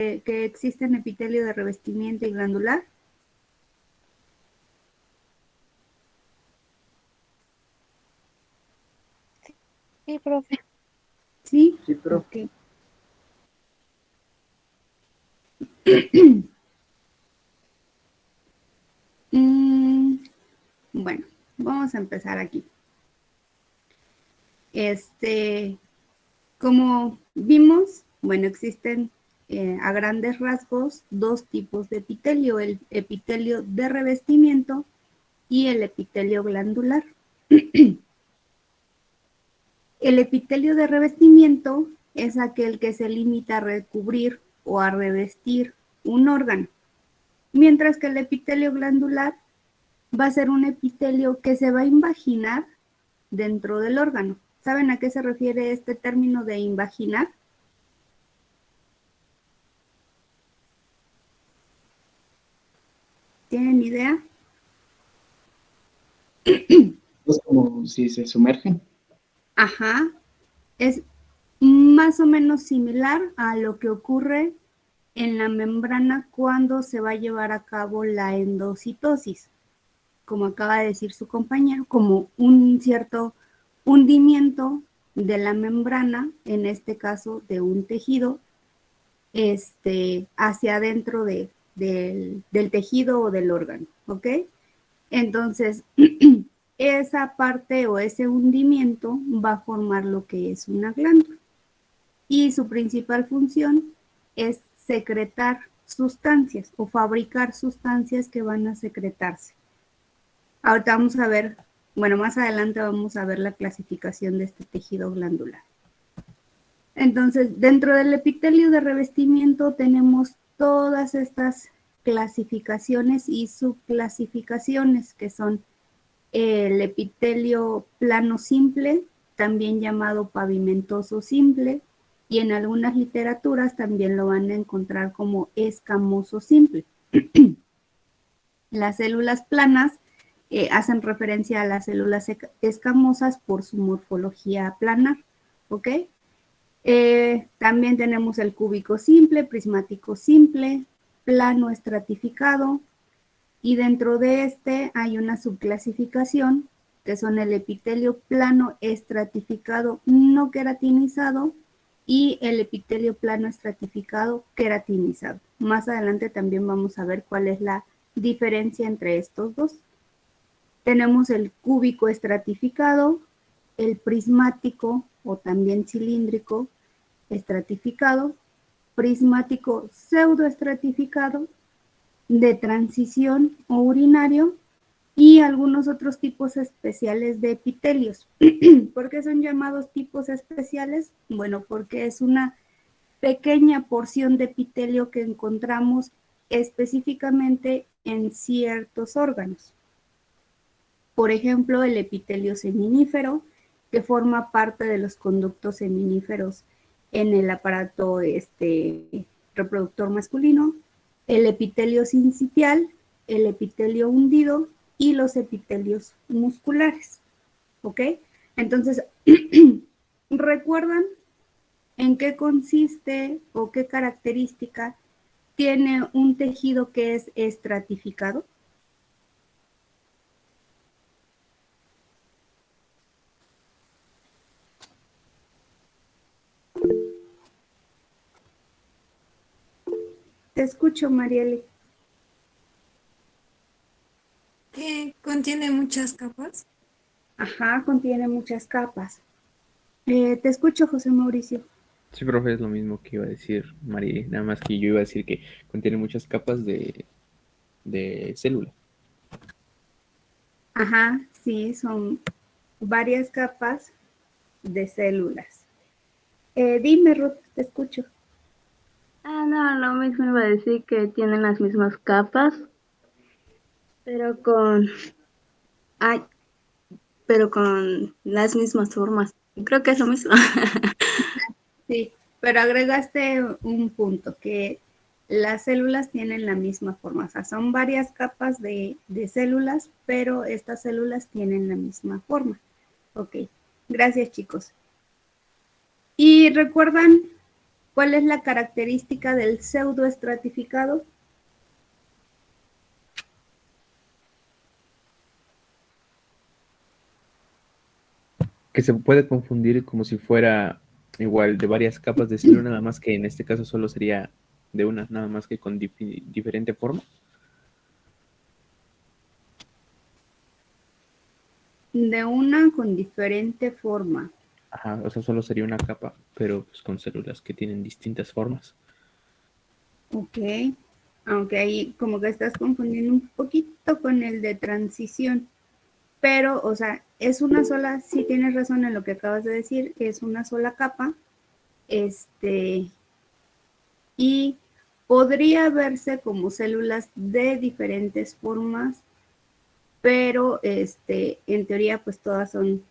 que existen epitelio de revestimiento y glandular? Sí, profe. Sí, Sí, profe. ok. Bueno, vamos a empezar aquí. Como vimos, bueno, existen a grandes rasgos dos tipos de epitelio, el epitelio de revestimiento y el epitelio glandular. El epitelio de revestimiento es aquel que se limita a recubrir o a revestir un órgano, mientras que el epitelio glandular va a ser un epitelio que se va a invaginar dentro del órgano. ¿Saben a qué se refiere este término de invaginar? ¿Tienen idea? Es como si se sumergen. Ajá, es más o menos similar a lo que ocurre en la membrana cuando se va a llevar a cabo la endocitosis, como acaba de decir su compañero, como un cierto hundimiento de la membrana, en este caso de un tejido, hacia adentro del tejido o del órgano, ¿ok? Entonces, esa parte o ese hundimiento va a formar lo que es una glándula. Y su principal función es secretar sustancias o fabricar sustancias que van a secretarse. Ahorita vamos a ver, bueno, más adelante vamos a ver la clasificación de este tejido glandular. Entonces, dentro del epitelio de revestimiento tenemos todas estas clasificaciones y subclasificaciones que son el epitelio plano simple, también llamado pavimentoso simple, y en algunas literaturas también lo van a encontrar como escamoso simple. Las células planas hacen referencia a las células escamosas por su morfología planar, ¿ok? También tenemos el cúbico simple, prismático simple, plano estratificado, y dentro de este hay una subclasificación que son el epitelio plano estratificado no queratinizado y el epitelio plano estratificado queratinizado. Más adelante también vamos a ver cuál es la diferencia entre estos dos. Tenemos el cúbico estratificado, el prismático o también cilíndrico estratificado, prismático pseudoestratificado, de transición o urinario y algunos otros tipos especiales de epitelios. ¿Por qué son llamados tipos especiales? Bueno, porque es una pequeña porción de epitelio que encontramos específicamente en ciertos órganos. Por ejemplo, el epitelio seminífero, que forma parte de los conductos seminíferos en el aparato reproductor masculino, el epitelio sincitial, el epitelio hundido y los epitelios musculares. ¿Ok? Entonces, ¿recuerdan en qué consiste o qué característica tiene un tejido que es estratificado? Te escucho, Marieli. Que contiene muchas capas. Ajá, contiene muchas capas. Te escucho, José Mauricio. Sí, profe, es lo mismo que iba a decir María, nada más que yo iba a decir que contiene muchas capas de célula. Ajá, sí, son varias capas de células. Dime, Ruth, te escucho. No, lo mismo iba a decir que tienen las mismas capas, pero ay, pero con las mismas formas. Creo que es lo mismo. Sí, pero agregaste un punto, que las células tienen la misma forma. O sea, son varias capas de células, pero estas células tienen la misma forma. Ok, gracias, chicos. ¿Y recuerdan ¿Cuál es la característica del pseudoestratificado? Que se puede confundir como si fuera igual de varias capas de célula, nada más que en este caso solo sería de una, nada más que con diferente forma. De una con diferente forma. Ajá, o sea, solo sería una capa, pero pues con células que tienen distintas formas. Ok, aunque ahí como que estás confundiendo un poquito con el de transición, pero, o sea, es una sola, sí tienes razón en lo que acabas de decir, es una sola capa, y podría verse como células de diferentes formas, pero, en teoría, pues todas son,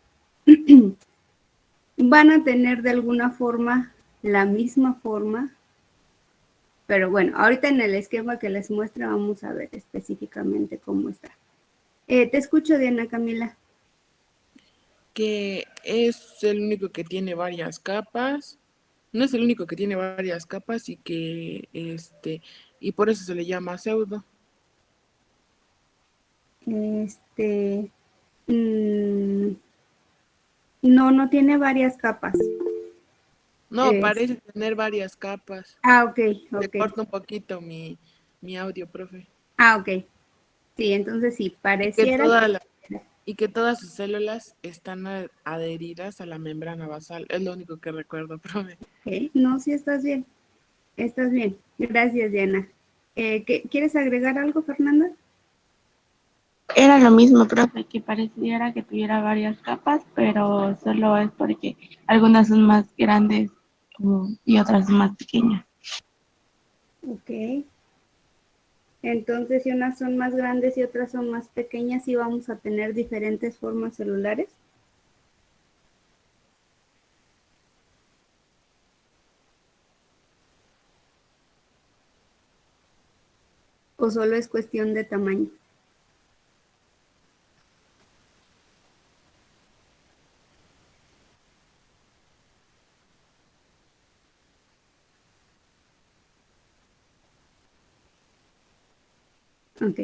van a tener de alguna forma la misma forma. Pero bueno, ahorita en el esquema que les muestre vamos a ver específicamente cómo está. Te escucho, Diana Camila. Que es el único que tiene varias capas. No es el único que tiene varias capas y que y por eso se le llama pseudo. No, no tiene varias capas. No, parece tener varias capas. Ok, Le ok. corto un poquito mi audio, profe. Ok. Sí, entonces sí, pareciera. Y que todas sus células están adheridas a la membrana basal. Es lo único que recuerdo, profe. Ok, no, sí estás bien. Estás bien. Gracias, Diana. ¿Quieres agregar algo, Fernanda? Era lo mismo, profe, que pareciera que tuviera varias capas, pero solo es porque algunas son más grandes y otras más pequeñas. Ok. Entonces, si unas son más grandes y otras son más pequeñas, ¿sí vamos a tener diferentes formas celulares? ¿O solo es cuestión de tamaño? Ok,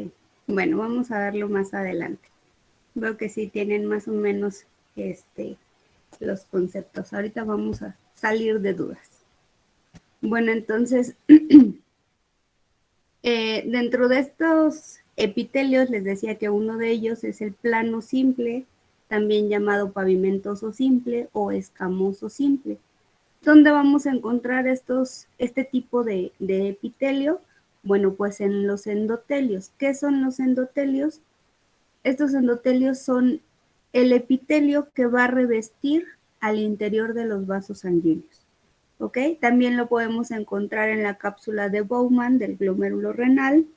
bueno, vamos a verlo más adelante. Veo que sí tienen más o menos los conceptos. Ahorita vamos a salir de dudas. Bueno, entonces, dentro de estos epitelios les decía que uno de ellos es el plano simple, también llamado pavimentoso simple o escamoso simple. ¿Dónde vamos a encontrar este tipo de epitelio? Bueno, pues en los endotelios. ¿Qué son los endotelios? Estos endotelios son el epitelio que va a revestir al interior de los vasos sanguíneos. ¿Ok? También lo podemos encontrar en la cápsula de Bowman del glomérulo renal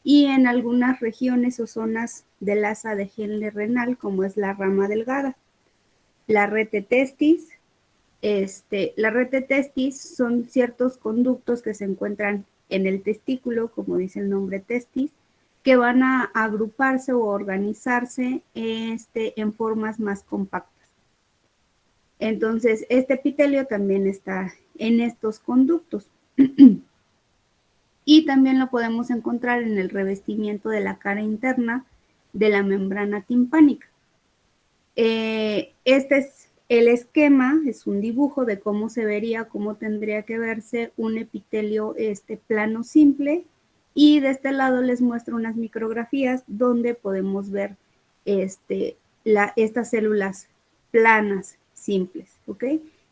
y en algunas regiones o zonas del asa de Henle renal, como es la rama delgada. La rete testis. La rete testis son ciertos conductos que se encuentran en el testículo, como dice el nombre testis, que van a agruparse o organizarse en formas más compactas. Entonces, este epitelio también está en estos conductos. Y también lo podemos encontrar en el revestimiento de la cara interna de la membrana timpánica. Este es el esquema, es un dibujo de cómo se vería, cómo tendría que verse un epitelio plano simple. Y de este lado les muestro unas micrografías donde podemos ver estas células planas simples, ¿ok?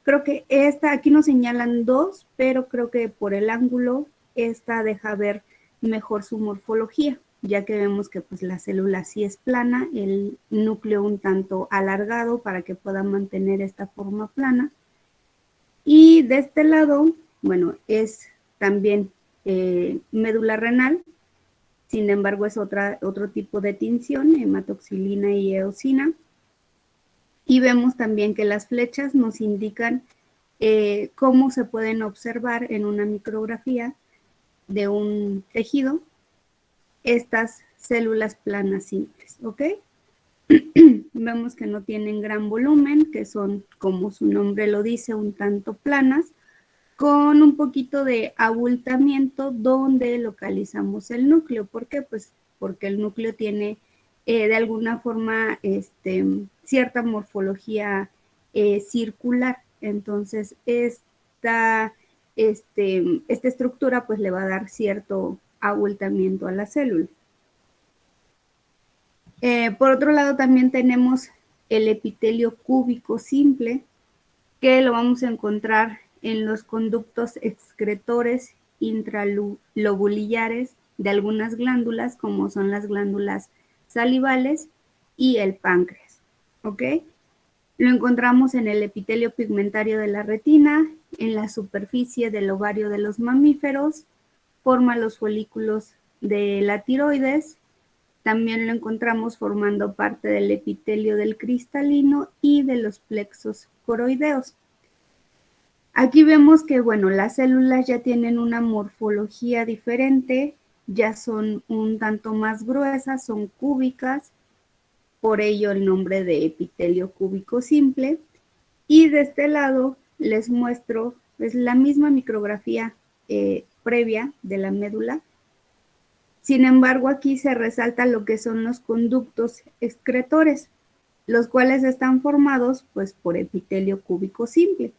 Creo que aquí nos señalan dos, pero creo que por el ángulo esta deja ver mejor su morfología, ya que vemos que pues la célula sí es plana, el núcleo un tanto alargado para que pueda mantener esta forma plana. Y de este lado, bueno, es también médula renal, sin embargo es otro tipo de tinción, hematoxilina y eosina. Y vemos también que las flechas nos indican cómo se pueden observar en una micrografía de un tejido estas células planas simples, ¿ok? Vemos que no tienen gran volumen, que son, como su nombre lo dice, un tanto planas, con un poquito de abultamiento donde localizamos el núcleo. ¿Por qué? Pues porque el núcleo tiene de alguna forma cierta morfología circular. Entonces, esta estructura pues le va a dar cierto abultamiento a la célula. Por otro lado, también tenemos el epitelio cúbico simple, que lo vamos a encontrar en los conductos excretores intralobulillares de algunas glándulas, como son las glándulas salivales y el páncreas, ¿ok? Lo encontramos en el epitelio pigmentario de la retina, en la superficie del ovario de los mamíferos, forma los folículos de la tiroides. También lo encontramos formando parte del epitelio del cristalino y de los plexos coroideos. Aquí vemos que, bueno, las células ya tienen una morfología diferente, ya son un tanto más gruesas, son cúbicas, por ello el nombre de epitelio cúbico simple. Y de este lado les muestro pues, la misma micrografía previa de la médula. Sin embargo, aquí se resalta lo que son los conductos excretores, los cuales están formados pues, por epitelio cúbico simple.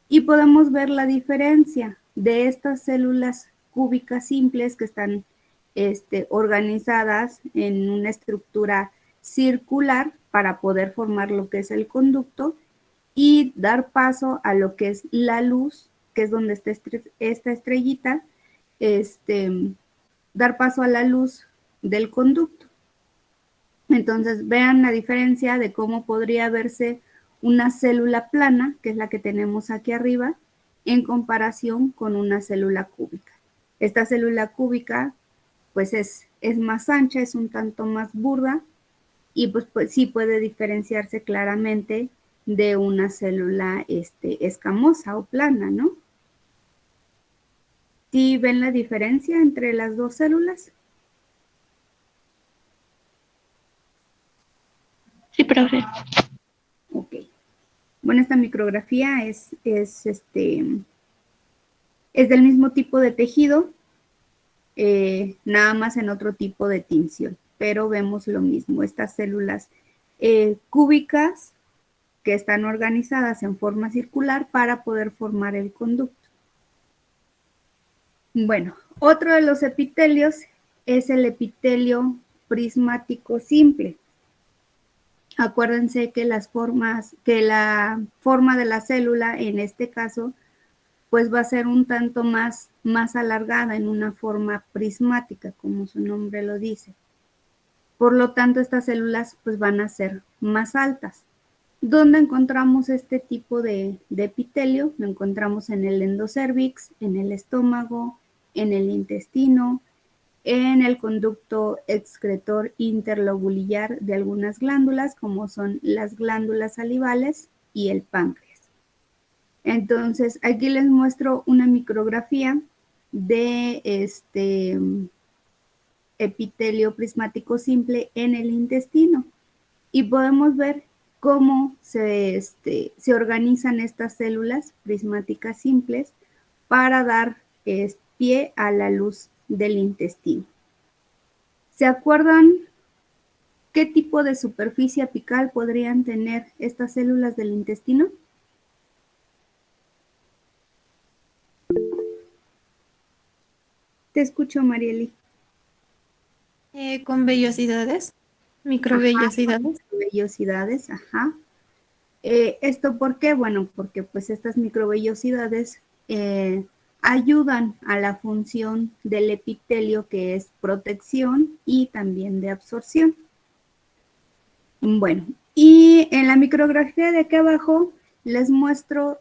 Y podemos ver la diferencia de estas células cúbicas simples que están organizadas en una estructura circular para poder formar lo que es el conducto y dar paso a lo que es la luz, que es donde está esta estrellita, dar paso a la luz del conducto. Entonces, vean la diferencia de cómo podría verse una célula plana, que es la que tenemos aquí arriba, en comparación con una célula cúbica. Esta célula cúbica, pues es más ancha, es un tanto más burda, y pues sí puede diferenciarse claramente de una célula escamosa o plana, ¿no? ¿Sí ven la diferencia entre las dos células? Sí, profe. Ok. Bueno, esta micrografía es del mismo tipo de tejido, nada más en otro tipo de tinción, pero vemos lo mismo, estas células cúbicas que están organizadas en forma circular para poder formar el conducto. Bueno, otro de los epitelios es el epitelio prismático simple. Acuérdense que la forma de la célula, en este caso, pues va a ser un tanto más alargada en una forma prismática, como su nombre lo dice. Por lo tanto, estas células pues van a ser más altas. ¿Dónde encontramos este tipo de epitelio? Lo encontramos en el endocérvix, en el estómago, en el intestino, en el conducto excretor interlobulillar de algunas glándulas, como son las glándulas salivales y el páncreas. Entonces, aquí les muestro una micrografía de epitelio prismático simple en el intestino y podemos ver cómo se organizan estas células prismáticas simples para dar pie a la luz del intestino. ¿Se acuerdan qué tipo de superficie apical podrían tener estas células del intestino? Te escucho, Marieli. Con vellosidades, microvellosidades. Vellosidades, ajá. ¿Esto por qué? Bueno, porque pues estas microvellosidades ayudan a la función del epitelio, que es protección y también de absorción. Bueno, y en la micrografía de aquí abajo les muestro,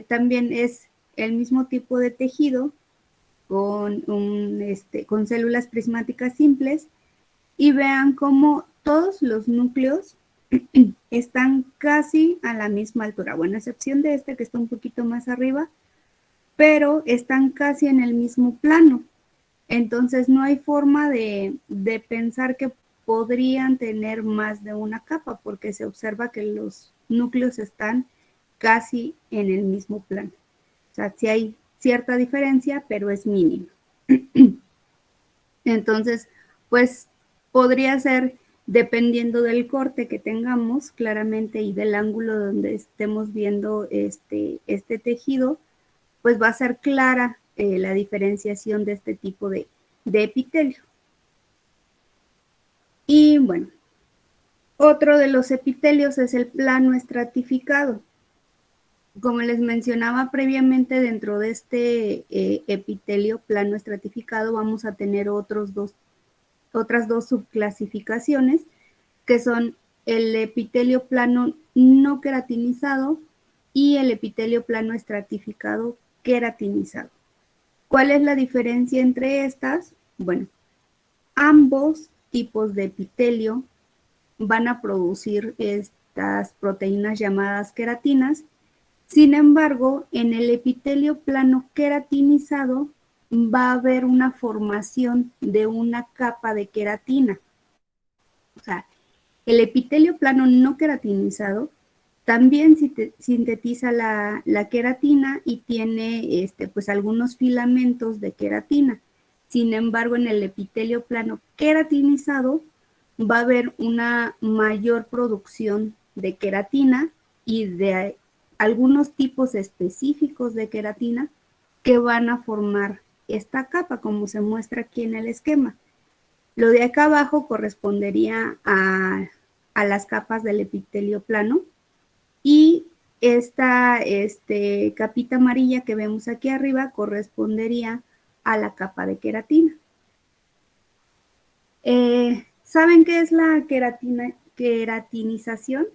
también es el mismo tipo de tejido con células prismáticas simples, y vean cómo todos los núcleos están casi a la misma altura, bueno, a excepción de este que está un poquito más arriba, pero están casi en el mismo plano. Entonces no hay forma de pensar que podrían tener más de una capa, porque se observa que los núcleos están casi en el mismo plano. O sea, sí hay cierta diferencia, pero es mínima. Entonces, pues podría ser, dependiendo del corte que tengamos claramente y del ángulo donde estemos viendo este tejido, pues va a ser clara la diferenciación de este tipo de epitelio. Y bueno, otro de los epitelios es el plano estratificado. Como les mencionaba previamente, dentro de este epitelio plano estratificado vamos a tener otras dos subclasificaciones, que son el epitelio plano no queratinizado y el epitelio plano estratificado queratinizado. ¿Cuál es la diferencia entre estas? Bueno, ambos tipos de epitelio van a producir estas proteínas llamadas queratinas. Sin embargo, en el epitelio plano queratinizado va a haber una formación de una capa de queratina. O sea, el epitelio plano no queratinizado también sintetiza la queratina y tiene pues algunos filamentos de queratina. Sin embargo, en el epitelio plano queratinizado va a haber una mayor producción de queratina y de algunos tipos específicos de queratina que van a formar esta capa, como se muestra aquí en el esquema. Lo de acá abajo correspondería a las capas del epitelio plano y esta capita amarilla que vemos aquí arriba correspondería a la capa de queratina. ¿Saben qué es la queratinización?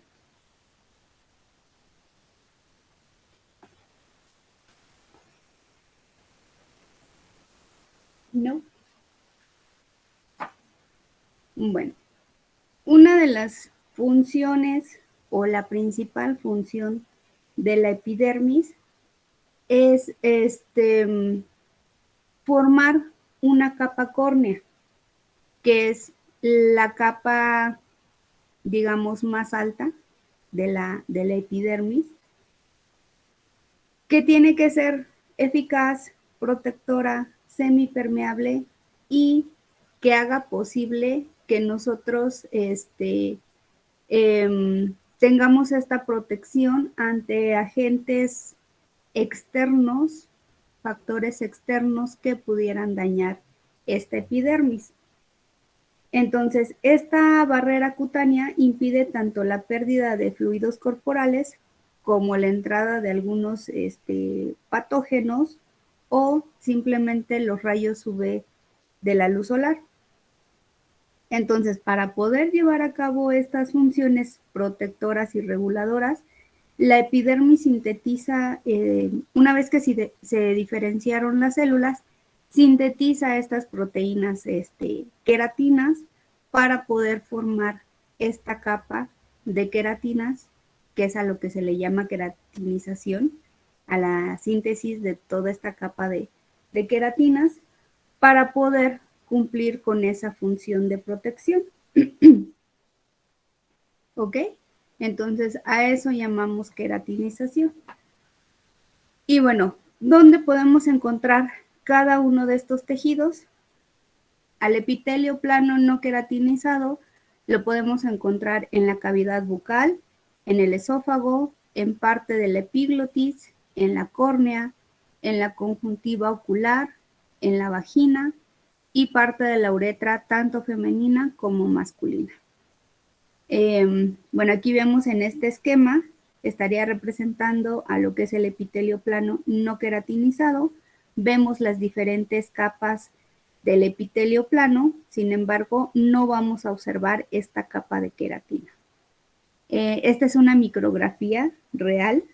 No. Bueno, una de las funciones o la principal función de la epidermis es formar una capa córnea, que es la capa, digamos, más alta de la epidermis, que tiene que ser eficaz, protectora, semipermeable y que haga posible que nosotros tengamos esta protección ante agentes externos, factores externos que pudieran dañar esta epidermis. Entonces, esta barrera cutánea impide tanto la pérdida de fluidos corporales como la entrada de algunos patógenos o simplemente los rayos UV de la luz solar. Entonces, para poder llevar a cabo estas funciones protectoras y reguladoras, la epidermis sintetiza, una vez que se diferenciaron las células, sintetiza estas proteínas queratinas para poder formar esta capa de queratinas, que es a lo que se le llama queratinización, a la síntesis de toda esta capa de queratinas, para poder cumplir con esa función de protección. ¿Ok? Entonces, a eso llamamos queratinización. Y bueno, ¿dónde podemos encontrar cada uno de estos tejidos? Al epitelio plano no queratinizado lo podemos encontrar en la cavidad bucal, en el esófago, en parte de la epiglotis, en la córnea, en la conjuntiva ocular, en la vagina y parte de la uretra, tanto femenina como masculina. Bueno, aquí vemos en este esquema, estaría representando a lo que es el epitelio plano no queratinizado. Vemos las diferentes capas del epitelio plano, sin embargo, no vamos a observar esta capa de queratina. Esta es una micrografía real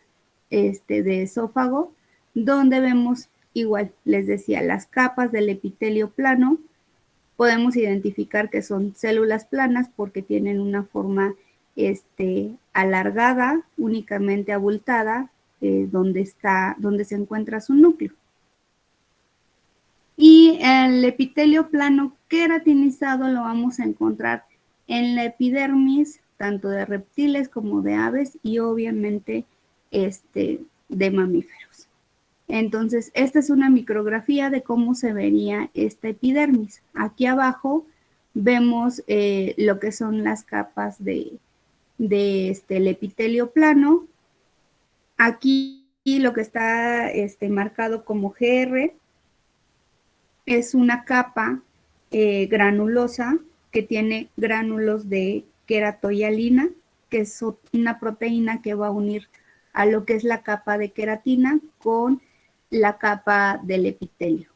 de esófago, donde vemos igual, les decía, las capas del epitelio plano. Podemos identificar que son células planas porque tienen una forma alargada, únicamente abultada, donde se encuentra su núcleo. Y el epitelio plano queratinizado lo vamos a encontrar en la epidermis, tanto de reptiles como de aves y obviamente de mamíferos. Entonces, esta es una micrografía de cómo se vería esta epidermis. Aquí abajo vemos lo que son las capas el epitelio plano. Aquí lo que está marcado como GR es una capa granulosa que tiene gránulos de queratohialina, que es una proteína que va a unir a lo que es la capa de queratina con la capa del epitelio.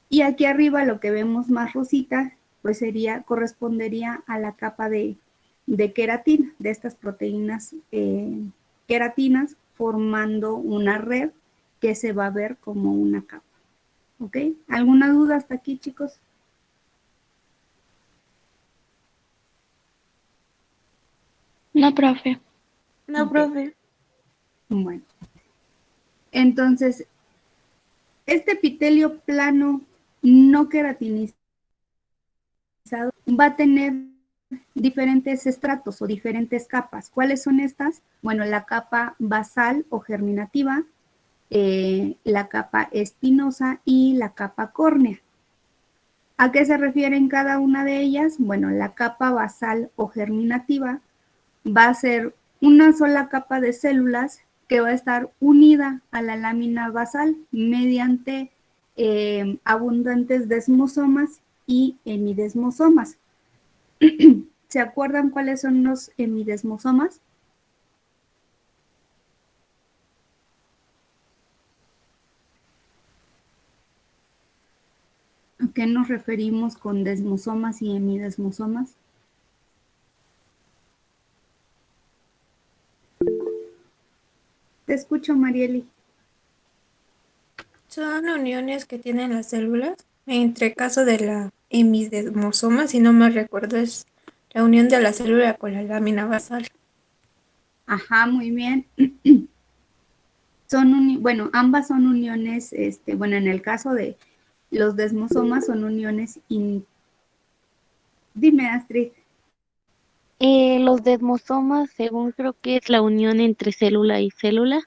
Y aquí arriba lo que vemos más rosita, pues correspondería a la capa de queratina, de estas proteínas queratinas, formando una red que se va a ver como una capa. ¿Ok? ¿Alguna duda hasta aquí, chicos? No, profe. No, Ok. profe. Bueno. Entonces, este epitelio plano no queratinizado va a tener diferentes estratos o diferentes capas. ¿Cuáles son estas? Bueno, la capa basal o germinativa, la capa espinosa y la capa córnea. ¿A qué se refieren cada una de ellas? Bueno, la capa basal o germinativa va a ser una sola capa de células que va a estar unida a la lámina basal mediante abundantes desmosomas y hemidesmosomas. ¿Se acuerdan cuáles son los hemidesmosomas? ¿A qué nos referimos con desmosomas y hemidesmosomas? Te escucho, Marieli. Son uniones que tienen las células. Entre caso de la hemidesmosoma, si no me recuerdo, es la unión de la célula con la lámina basal. Ajá, muy bien. Bueno, ambas son uniones, bueno, en el caso de los desmosomas son uniones. Dime, Astrid. Los desmosomas, según creo que es la unión entre célula y célula,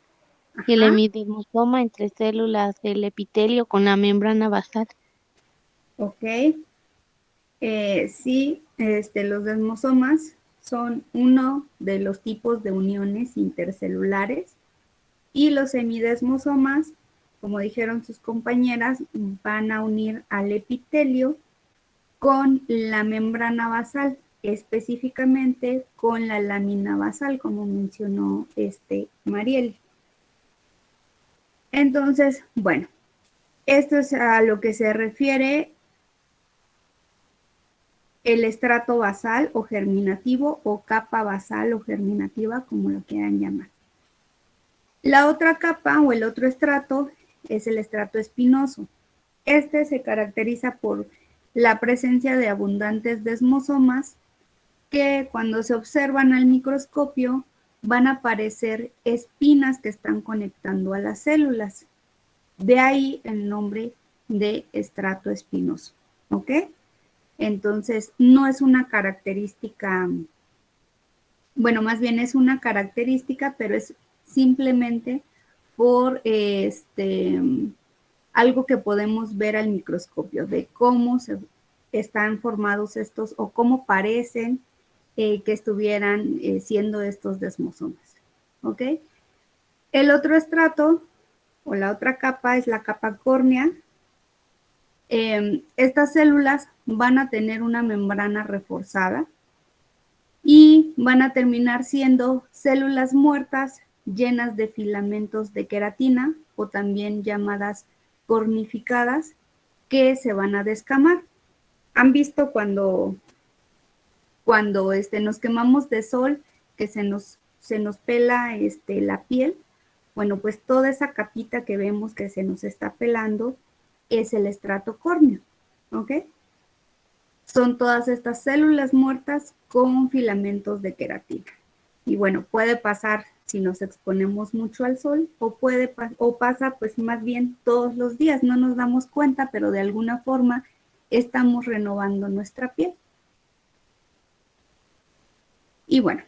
y el Ajá, hemidesmosoma entre células del epitelio con la membrana basal. ok. Sí, los desmosomas son uno de los tipos de uniones intercelulares y los hemidesmosomas, como dijeron sus compañeras, van a unir al epitelio con la membrana basal, específicamente con la lámina basal, como mencionó Mariel. Entonces, bueno, esto es a lo que se refiere el estrato basal o germinativo o capa basal o germinativa, como lo quieran llamar. La otra capa o el otro estrato es el estrato espinoso. Este se caracteriza por la presencia de abundantes desmosomas que cuando se observan al microscopio van a aparecer espinas que están conectando a las células. De ahí el nombre de estrato espinoso. ¿Ok? Entonces, no es una característica, bueno, más bien es una característica, pero es simplemente por algo que podemos ver al microscopio, de cómo están formados estos o cómo parecen que estuvieran siendo estos desmosomas. ¿Ok? El otro estrato o la otra capa es la capa córnea. Estas células van a tener una membrana reforzada y van a terminar siendo células muertas llenas de filamentos de queratina o también llamadas cornificadas que se van a descamar. ¿Han visto cuando nos quemamos de sol que se nos pela la piel? Bueno, pues toda esa capita que vemos que se nos está pelando es el estrato córneo, ¿ok? Son todas estas células muertas con filamentos de queratina. Y bueno, puede pasar si nos exponemos mucho al sol o pasa pues más bien todos los días. No nos damos cuenta, pero de alguna forma estamos renovando nuestra piel. Y bueno,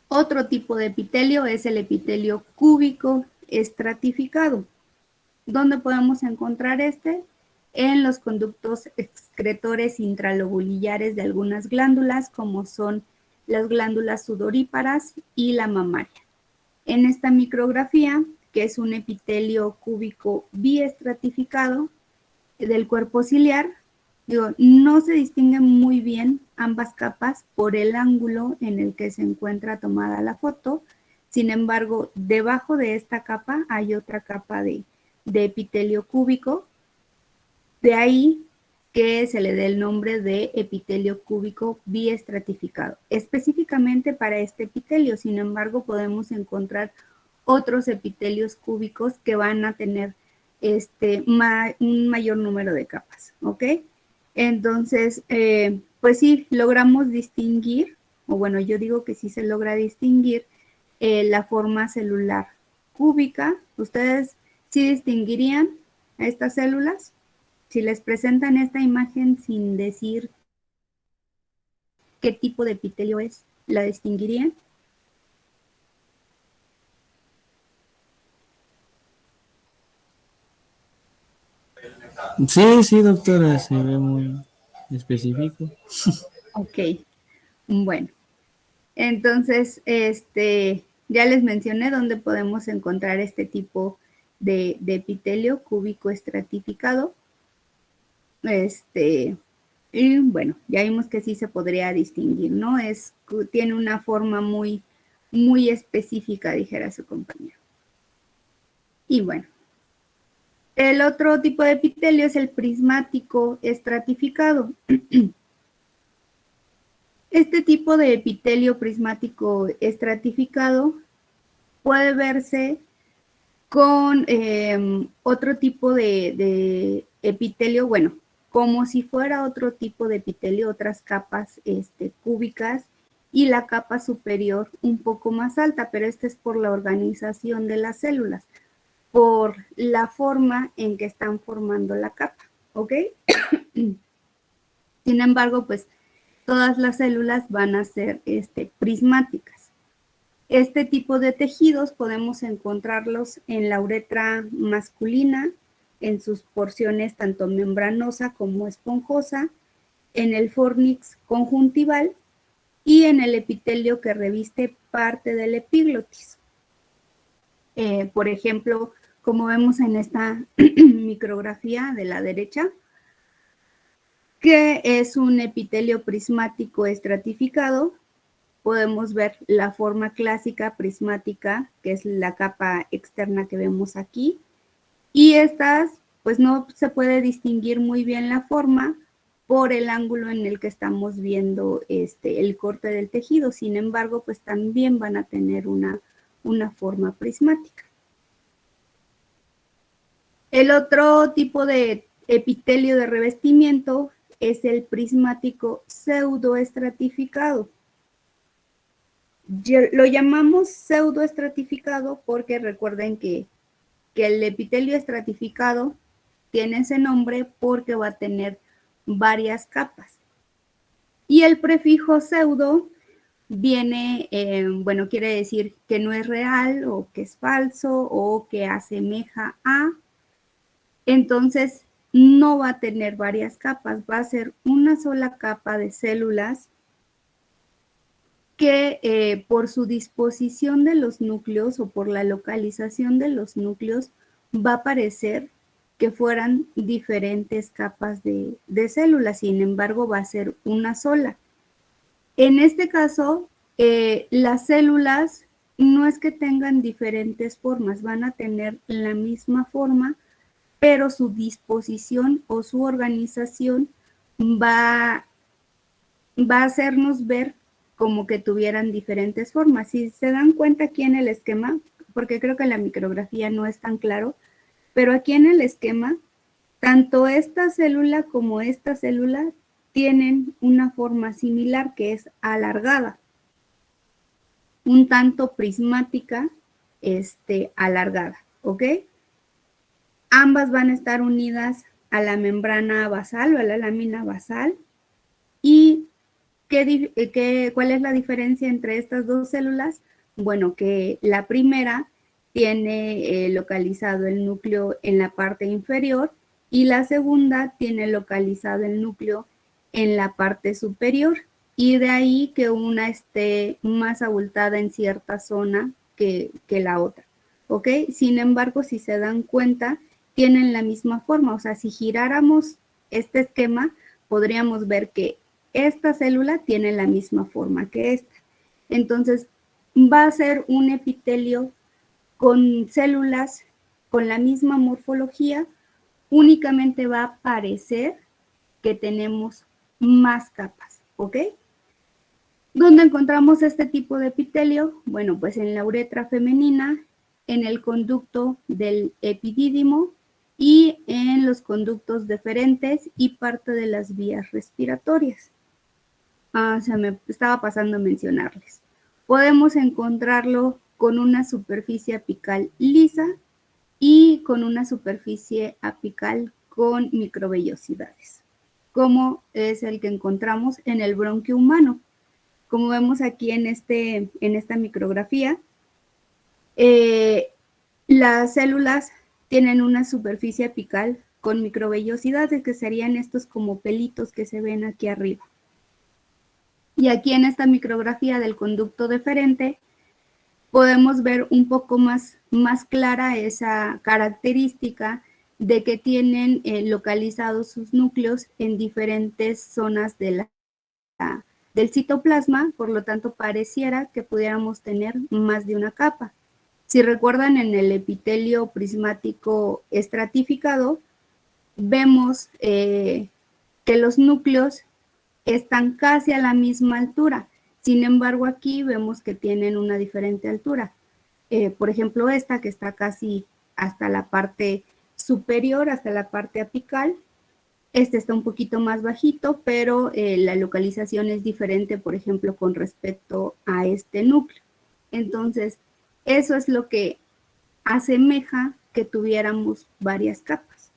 otro tipo de epitelio es el epitelio cúbico estratificado. ¿Dónde podemos encontrar este? En los conductos excretores intralobulillares de algunas glándulas, como son las glándulas sudoríparas y la mamaria. En esta micrografía, que es un epitelio cúbico biestratificado del cuerpo ciliar, no se distinguen muy bien ambas capas por el ángulo en el que se encuentra tomada la foto. Sin embargo, debajo de esta capa hay otra capa de epitelio cúbico. De ahí que se le dé el nombre de epitelio cúbico biestratificado. Específicamente para este epitelio, sin embargo, podemos encontrar otros epitelios cúbicos que van a tener un mayor número de capas, ¿ok? Entonces, pues sí, logramos distinguir, o bueno, yo digo que sí se logra distinguir la forma celular cúbica. ¿Ustedes sí distinguirían a estas células? Si les presentan esta imagen sin decir qué tipo de epitelio es, ¿la distinguirían? Sí, sí, doctora, se ve muy específico. Ok, bueno. Entonces, ya les mencioné dónde podemos encontrar este tipo de epitelio cúbico estratificado. Y bueno, ya vimos que sí se podría distinguir, ¿no? Tiene una forma muy, muy específica, dijera su compañero. Y bueno, el otro tipo de epitelio es el prismático estratificado. Este tipo de epitelio prismático estratificado puede verse con otro tipo de epitelio, bueno, como si fuera otro tipo de epitelio, otras capas cúbicas y la capa superior un poco más alta, pero esta es por la organización de las células, por la forma en que están formando la capa, ¿ok? Sin embargo, pues todas las células van a ser prismáticas. Este tipo de tejidos podemos encontrarlos en la uretra masculina, en sus porciones tanto membranosa como esponjosa, en el fornix conjuntival y en el epitelio que reviste parte del epiglotis. Por ejemplo, como vemos en esta micrografía de la derecha, que es un epitelio prismático estratificado, podemos ver la forma clásica prismática, que es la capa externa que vemos aquí, y estas, pues no se puede distinguir muy bien la forma por el ángulo en el que estamos viendo el corte del tejido. Sin embargo, pues también van a tener una forma prismática. El otro tipo de epitelio de revestimiento es el prismático pseudoestratificado. Lo llamamos pseudoestratificado porque recuerden que el epitelio estratificado tiene ese nombre porque va a tener varias capas. Y el prefijo pseudo viene, bueno, quiere decir que no es real o que es falso o que asemeja a. Entonces, no va a tener varias capas, va a ser una sola capa de células que por su disposición de los núcleos o por la localización de los núcleos va a parecer que fueran diferentes capas de células, sin embargo va a ser una sola. En este caso, las células no es que tengan diferentes formas, van a tener la misma forma, pero su disposición o su organización va a hacernos ver como que tuvieran diferentes formas. Si se dan cuenta aquí en el esquema, porque creo que la micrografía no es tan claro, pero aquí en el esquema, tanto esta célula como esta célula tienen una forma similar que es alargada, un tanto prismática, alargada, ¿ok? Ambas van a estar unidas a la membrana basal o a la lámina basal. ¿Y cuál es la diferencia entre estas dos células? Bueno, que la primera tiene localizado el núcleo en la parte inferior y la segunda tiene localizado el núcleo en la parte superior, y de ahí que una esté más abultada en cierta zona que la otra, ¿ok? Sin embargo, si se dan cuenta, tienen la misma forma, o sea, si giráramos este esquema, podríamos ver que esta célula tiene la misma forma que esta. Entonces, va a ser un epitelio con células con la misma morfología, únicamente va a parecer que tenemos más capas, ¿ok? ¿Dónde encontramos este tipo de epitelio? Bueno, pues en la uretra femenina, en el conducto del epidídimo y en los conductos deferentes y parte de las vías respiratorias. Se me estaba pasando a mencionarles. Podemos encontrarlo con una superficie apical lisa y con una superficie apical con microvellosidades, como es el que encontramos en el bronquio humano. Como vemos aquí en esta micrografía, las células tienen una superficie apical con microvellosidades, que serían estos como pelitos que se ven aquí arriba. Y aquí en esta micrografía del conducto deferente podemos ver un poco más clara esa característica de que tienen localizados sus núcleos en diferentes zonas del citoplasma, por lo tanto pareciera que pudiéramos tener más de una capa. Si recuerdan, en el epitelio prismático estratificado, vemos que los núcleos están casi a la misma altura. Sin embargo, aquí vemos que tienen una diferente altura. Por ejemplo, esta que está casi hasta la parte superior, hasta la parte apical. Este está un poquito más bajito, pero la localización es diferente, por ejemplo, con respecto a este núcleo. Entonces, eso es lo que asemeja que tuviéramos varias capas.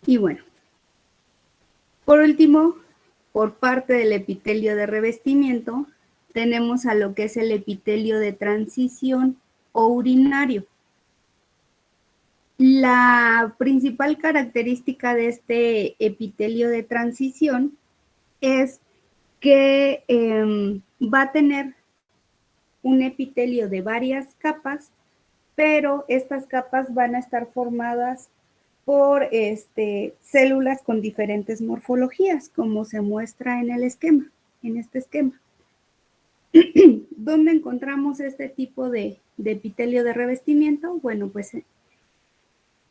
Y bueno, por último, por parte del epitelio de revestimiento, tenemos a lo que es el epitelio de transición o urinario. La principal característica de este epitelio de transición es que va a tener un epitelio de varias capas, pero estas capas van a estar formadas por células con diferentes morfologías, como se muestra en el esquema, en este esquema. ¿Dónde encontramos este tipo de epitelio de revestimiento? Bueno, pues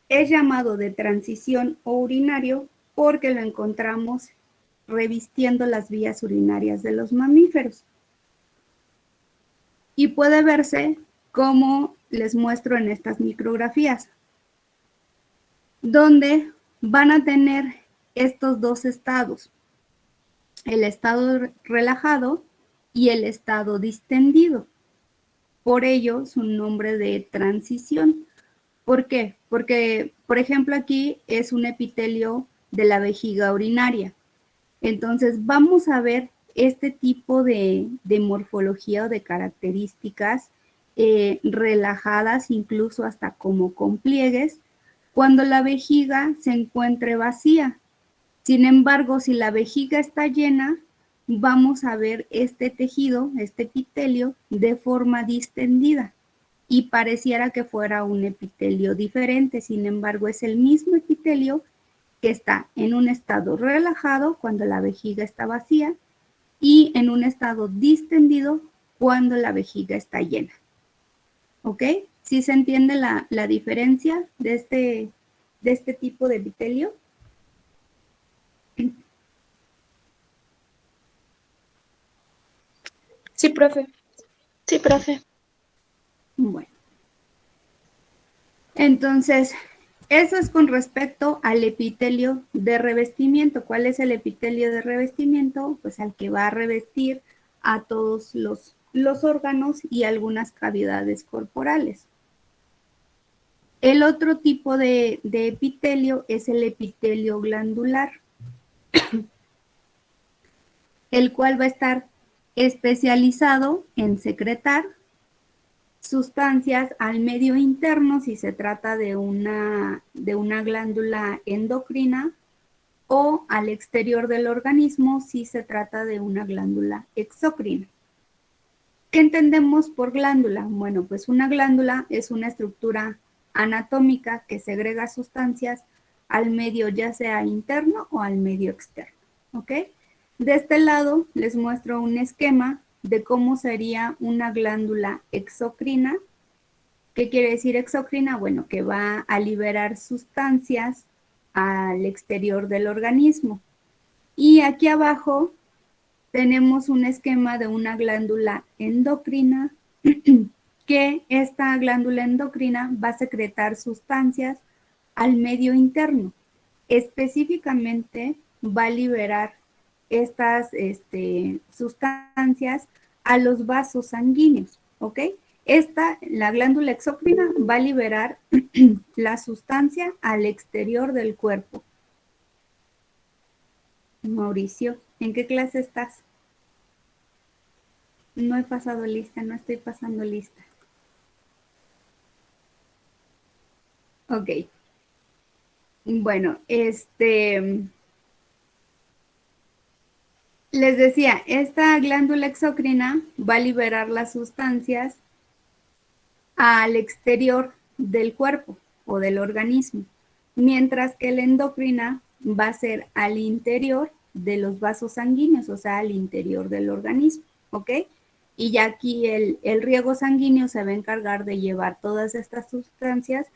es llamado de transición o urinario porque lo encontramos revistiendo las vías urinarias de los mamíferos. Y puede verse como les muestro en estas micrografías, donde van a tener estos dos estados, el estado relajado y el estado distendido. Por ello, su nombre de transición. ¿Por qué? Porque, por ejemplo, aquí es un epitelio de la vejiga urinaria. Entonces, vamos a ver este tipo de morfología o de características relajadas, incluso hasta como con pliegues, cuando la vejiga se encuentre vacía. Sin embargo, si la vejiga está llena, vamos a ver este tejido, este epitelio, de forma distendida y pareciera que fuera un epitelio diferente. Sin embargo, es el mismo epitelio que está en un estado relajado cuando la vejiga está vacía y en un estado distendido cuando la vejiga está llena. ¿Ok? ¿Sí se entiende la diferencia de este tipo de epitelio? Sí, profe. Sí, profe. Bueno. Entonces, eso es con respecto al epitelio de revestimiento. ¿Cuál es el epitelio de revestimiento? Pues al que va a revestir a todos los órganos y algunas cavidades corporales. El otro tipo de epitelio es el epitelio glandular, el cual va a estar especializado en secretar sustancias al medio interno si se trata de una glándula endocrina, o al exterior del organismo si se trata de una glándula exócrina. ¿Qué entendemos por glándula? Bueno, pues una glándula es una estructura anatómica que segrega sustancias al medio ya sea interno o al medio externo, ¿ok? De este lado les muestro un esquema de cómo sería una glándula exocrina. ¿Qué quiere decir exocrina? Bueno, que va a liberar sustancias al exterior del organismo. Y aquí abajo tenemos un esquema de una glándula endocrina, que esta glándula endocrina va a secretar sustancias al medio interno. Específicamente va a liberar estas sustancias a los vasos sanguíneos, ¿ok? La glándula exócrina va a liberar la sustancia al exterior del cuerpo. Mauricio, ¿en qué clase estás? No he pasado lista, no estoy pasando lista. Ok. Bueno, les decía, esta glándula exócrina va a liberar las sustancias al exterior del cuerpo o del organismo, mientras que la endocrina va a ser al interior de los vasos sanguíneos, o sea, al interior del organismo, ¿ok? Y ya aquí el riego sanguíneo se va a encargar de llevar todas estas sustancias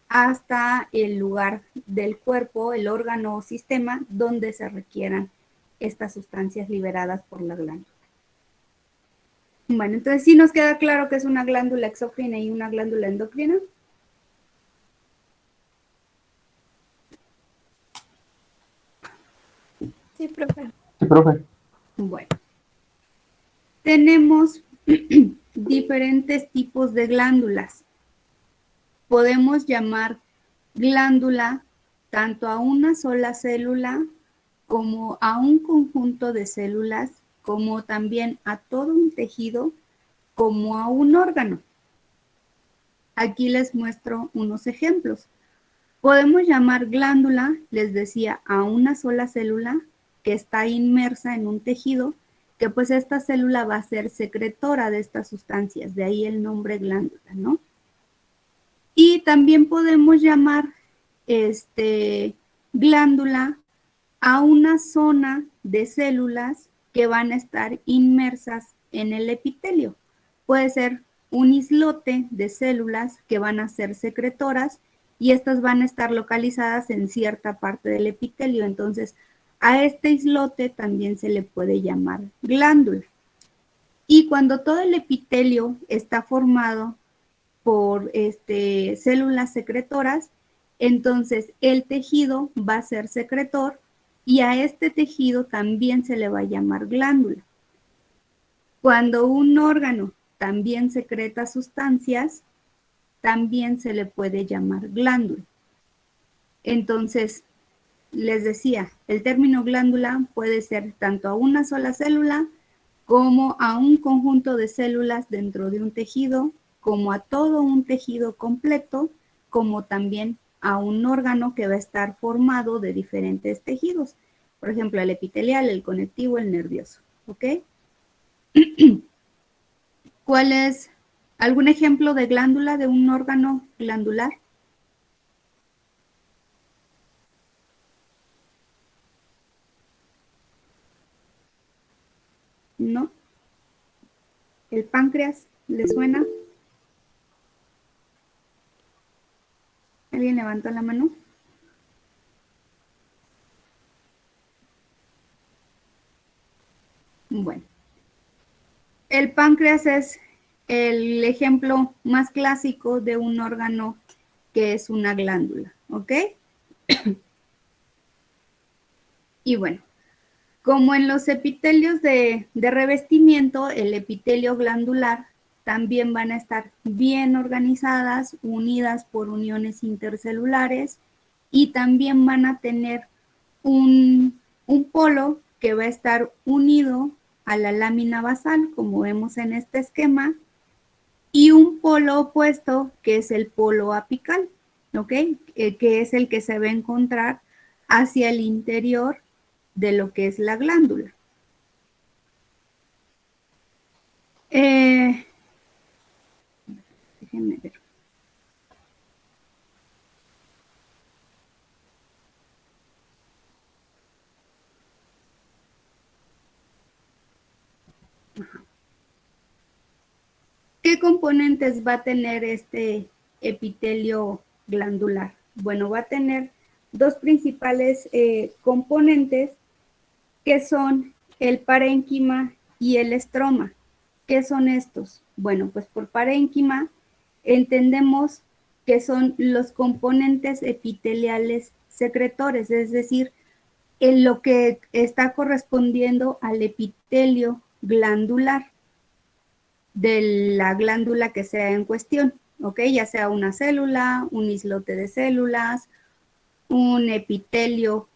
hasta el lugar del cuerpo, el órgano o sistema donde se requieran estas sustancias liberadas por la glándula. Bueno, entonces sí nos queda claro que es una glándula exócrina y una glándula endocrina. Sí, profe. Sí, profe. Bueno, tenemos diferentes tipos de glándulas. Podemos llamar glándula tanto a una sola célula como a un conjunto de células, como también a todo un tejido, como a un órgano. Aquí les muestro unos ejemplos. Podemos llamar glándula, les decía, a una sola célula que está inmersa en un tejido, que pues esta célula va a ser secretora de estas sustancias, de ahí el nombre glándula, ¿no? Y también podemos llamar glándula a una zona de células que van a estar inmersas en el epitelio. Puede ser un islote de células que van a ser secretoras y estas van a estar localizadas en cierta parte del epitelio. Entonces, a este islote también se le puede llamar glándula. Y cuando todo el epitelio está formado por células secretoras, entonces el tejido va a ser secretor y a este tejido también se le va a llamar glándula. Cuando un órgano también secreta sustancias, también se le puede llamar glándula. Entonces, les decía, el término glándula puede ser tanto a una sola célula como a un conjunto de células dentro de un tejido, como a todo un tejido completo, como también a un órgano que va a estar formado de diferentes tejidos. Por ejemplo, el epitelial, el conectivo, el nervioso. ¿Ok? ¿Cuál es algún ejemplo de glándula, de un órgano glandular? ¿No? ¿El páncreas le suena? ¿Alguien levantó la mano? Bueno, el páncreas es el ejemplo más clásico de un órgano que es una glándula, ¿ok? Y bueno, como en los epitelios de revestimiento, el epitelio glandular también van a estar bien organizadas, unidas por uniones intercelulares y también van a tener un polo que va a estar unido a la lámina basal, como vemos en este esquema, y un polo opuesto que es el polo apical, ¿ok? Que es el que se va a encontrar hacia el interior de lo que es la glándula. Déjenme ver. ¿Qué componentes va a tener este epitelio glandular? Bueno, va a tener dos principales componentes que son el parénquima y el estroma. ¿Qué son estos? Bueno, pues por parénquima entendemos que son los componentes epiteliales secretores, es decir, en lo que está correspondiendo al epitelio glandular de la glándula que sea en cuestión, ¿ok? Ya sea una célula, un islote de células, un epitelio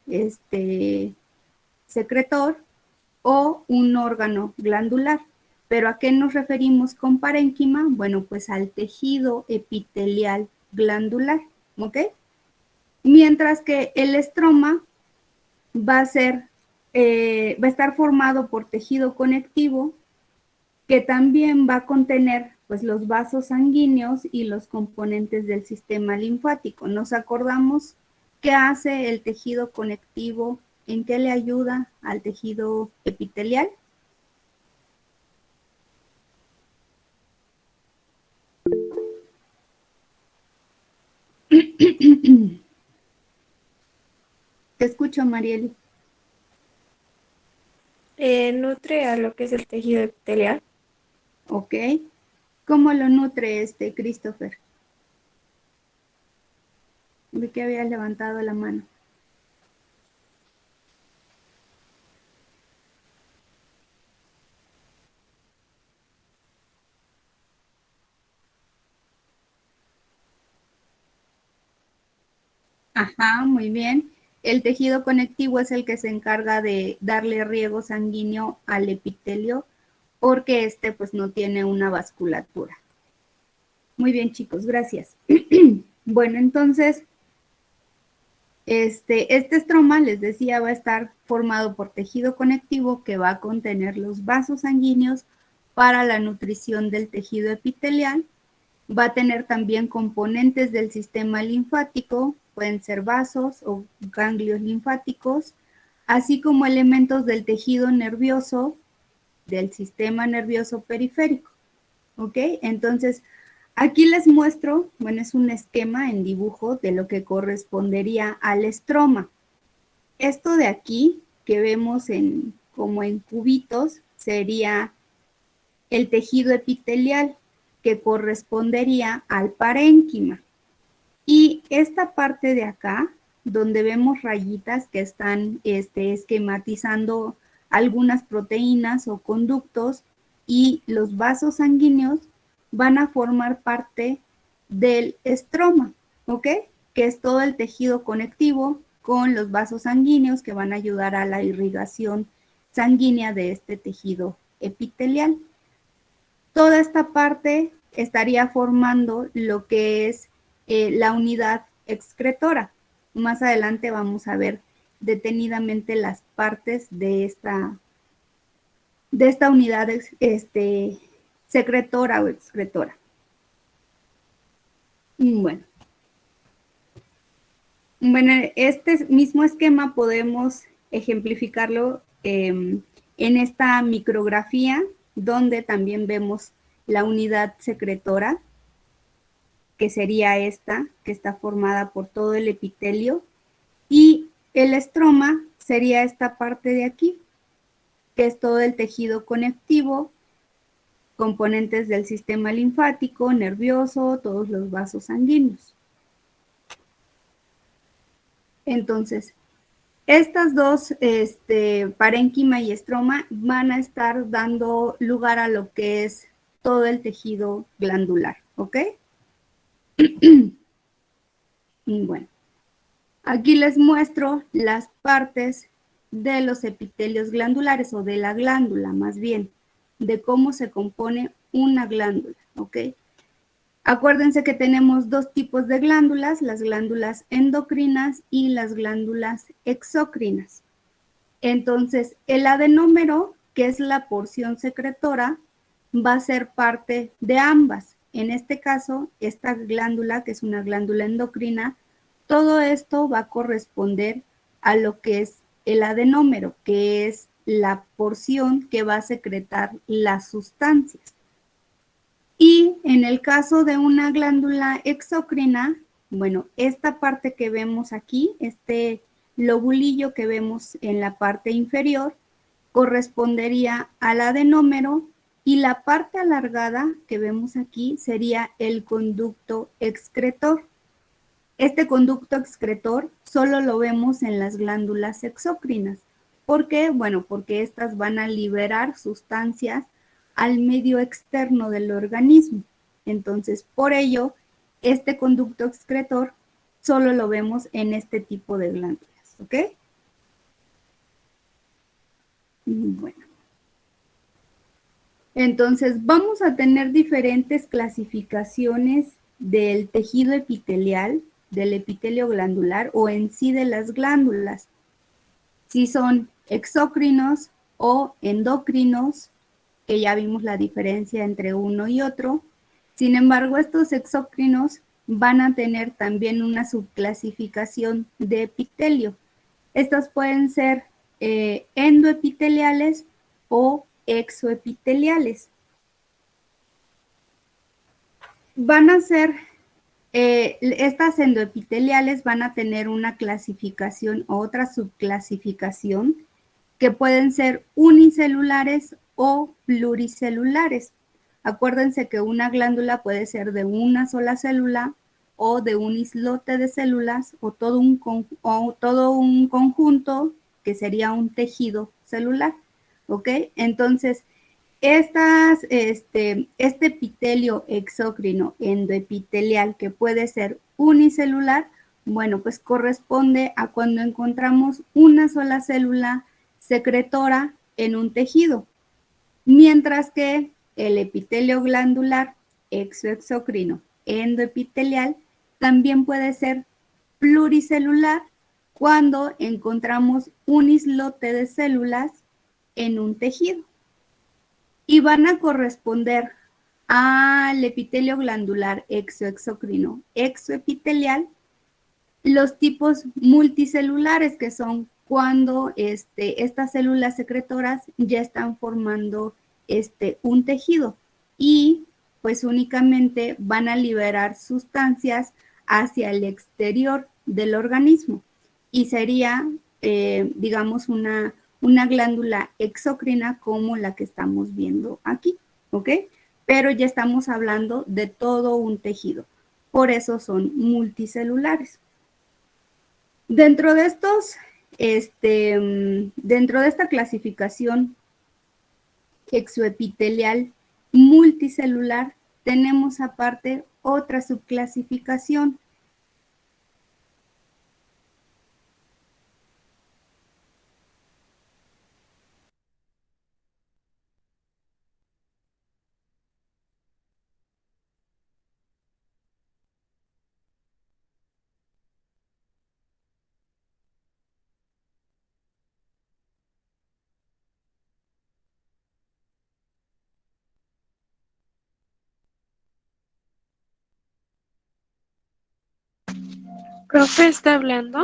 secretor o un órgano glandular. ¿Pero a qué nos referimos con parénquima? Bueno, pues al tejido epitelial glandular, ¿ok? Mientras que el estroma va a estar formado por tejido conectivo que también va a contener pues los vasos sanguíneos y los componentes del sistema linfático. ¿Nos acordamos qué hace el tejido conectivo? ¿En qué le ayuda al tejido epitelial? Te escucho, Marieli. Nutre a lo que es el tejido epitelial. Ok. ¿Cómo lo nutre Christopher? Vi que había levantado la mano. Ajá, muy bien. El tejido conectivo es el que se encarga de darle riego sanguíneo al epitelio porque pues no tiene una vasculatura. Muy bien, chicos, gracias. Bueno, entonces, este estroma, les decía, va a estar formado por tejido conectivo que va a contener los vasos sanguíneos para la nutrición del tejido epitelial. Va a tener también componentes del sistema linfático, pueden ser vasos o ganglios linfáticos, así como elementos del tejido nervioso, del sistema nervioso periférico. ¿Ok? Entonces, aquí les muestro, bueno, es un esquema en dibujo de lo que correspondería al estroma. Esto de aquí, que vemos como en cubitos, sería el tejido epitelial, que correspondería al parénquima. Y esta parte de acá, donde vemos rayitas que están esquematizando algunas proteínas o conductos y los vasos sanguíneos, van a formar parte del estroma, ¿ok? Que es todo el tejido conectivo con los vasos sanguíneos que van a ayudar a la irrigación sanguínea de este tejido epitelial. Toda esta parte estaría formando lo que es la unidad excretora. Más adelante vamos a ver detenidamente las partes de esta unidad secretora o excretora. Bueno, este mismo esquema podemos ejemplificarlo en esta micrografía, donde también vemos la unidad secretora, que sería esta, que está formada por todo el epitelio, y el estroma sería esta parte de aquí, que es todo el tejido conectivo, componentes del sistema linfático, nervioso, todos los vasos sanguíneos. Entonces, estas dos, parénquima y estroma, van a estar dando lugar a lo que es todo el tejido glandular, ¿ok? Bueno, aquí les muestro las partes de los epitelios glandulares o de la glándula, más bien, de cómo se compone una glándula, ¿ok? Acuérdense que tenemos dos tipos de glándulas, las glándulas endocrinas y las glándulas exócrinas. Entonces, el adenómero, que es la porción secretora, va a ser parte de ambas. En este caso, esta glándula, que es una glándula endocrina, todo esto va a corresponder a lo que es el adenómero, que es la porción que va a secretar las sustancias. Y en el caso de una glándula exócrina, bueno, esta parte que vemos aquí, este lobulillo que vemos en la parte inferior, correspondería al adenómero y la parte alargada que vemos aquí sería el conducto excretor. Este conducto excretor solo lo vemos en las glándulas exócrinas. ¿Por qué? Bueno, porque estas van a liberar sustancias al medio externo del organismo. Entonces, por ello, este conducto excretor solo lo vemos en este tipo de glándulas, ¿ok? Bueno. Entonces, vamos a tener diferentes clasificaciones del tejido epitelial, del epitelio glandular o en sí de las glándulas. Si son exócrinos o endocrinos, que ya vimos la diferencia entre uno y otro. Sin embargo, estos exócrinos van a tener también una subclasificación de epitelio. Estas pueden ser endoepiteliales o exoepiteliales. Van a ser, estas endoepiteliales van a tener una clasificación o otra subclasificación que pueden ser unicelulares o pluricelulares. Acuérdense que una glándula puede ser de una sola célula o de un islote de células o todo un conjunto que sería un tejido celular, ¿ok? Entonces, este epitelio exócrino endoepitelial que puede ser unicelular, bueno, pues corresponde a cuando encontramos una sola célula secretora en un tejido, mientras que el epitelio glandular exoexocrino endoepitelial también puede ser pluricelular cuando encontramos un islote de células en un tejido. Y van a corresponder al epitelio glandular exoexocrino exoepitelial los tipos multicelulares, que son cuando estas células secretoras ya están formando un tejido y pues únicamente van a liberar sustancias hacia el exterior del organismo y sería, digamos, una glándula exócrina como la que estamos viendo aquí, ¿ok? Pero ya estamos hablando de todo un tejido, por eso son multicelulares. Dentro de dentro de esta clasificación exoepitelial multicelular, tenemos aparte otra subclasificación. ¿Profe está hablando?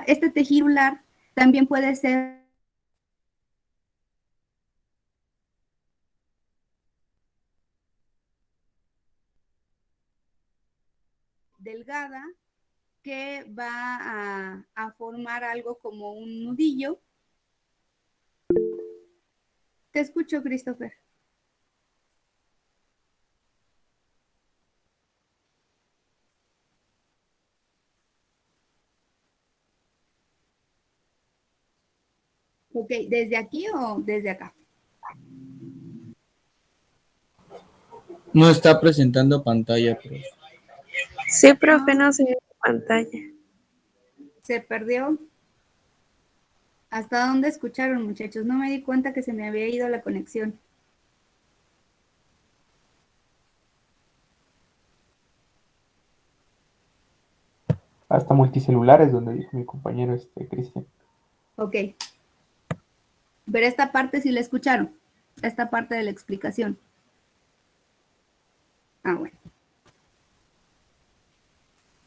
Este tejido celular también puede ser delgada, que va a formar algo como un nudillo. Te escucho, Christopher. Ok, ¿desde aquí o desde acá? No está presentando pantalla, profe. Sí, profe, no se ve en pantalla. ¿Se perdió? ¿Hasta dónde escucharon, muchachos? No me di cuenta que se me había ido la conexión. Hasta multicelulares, donde dijo mi compañero Cristian. Ok. Pero esta parte sí la escucharon. Esta parte de la explicación. Ah, bueno.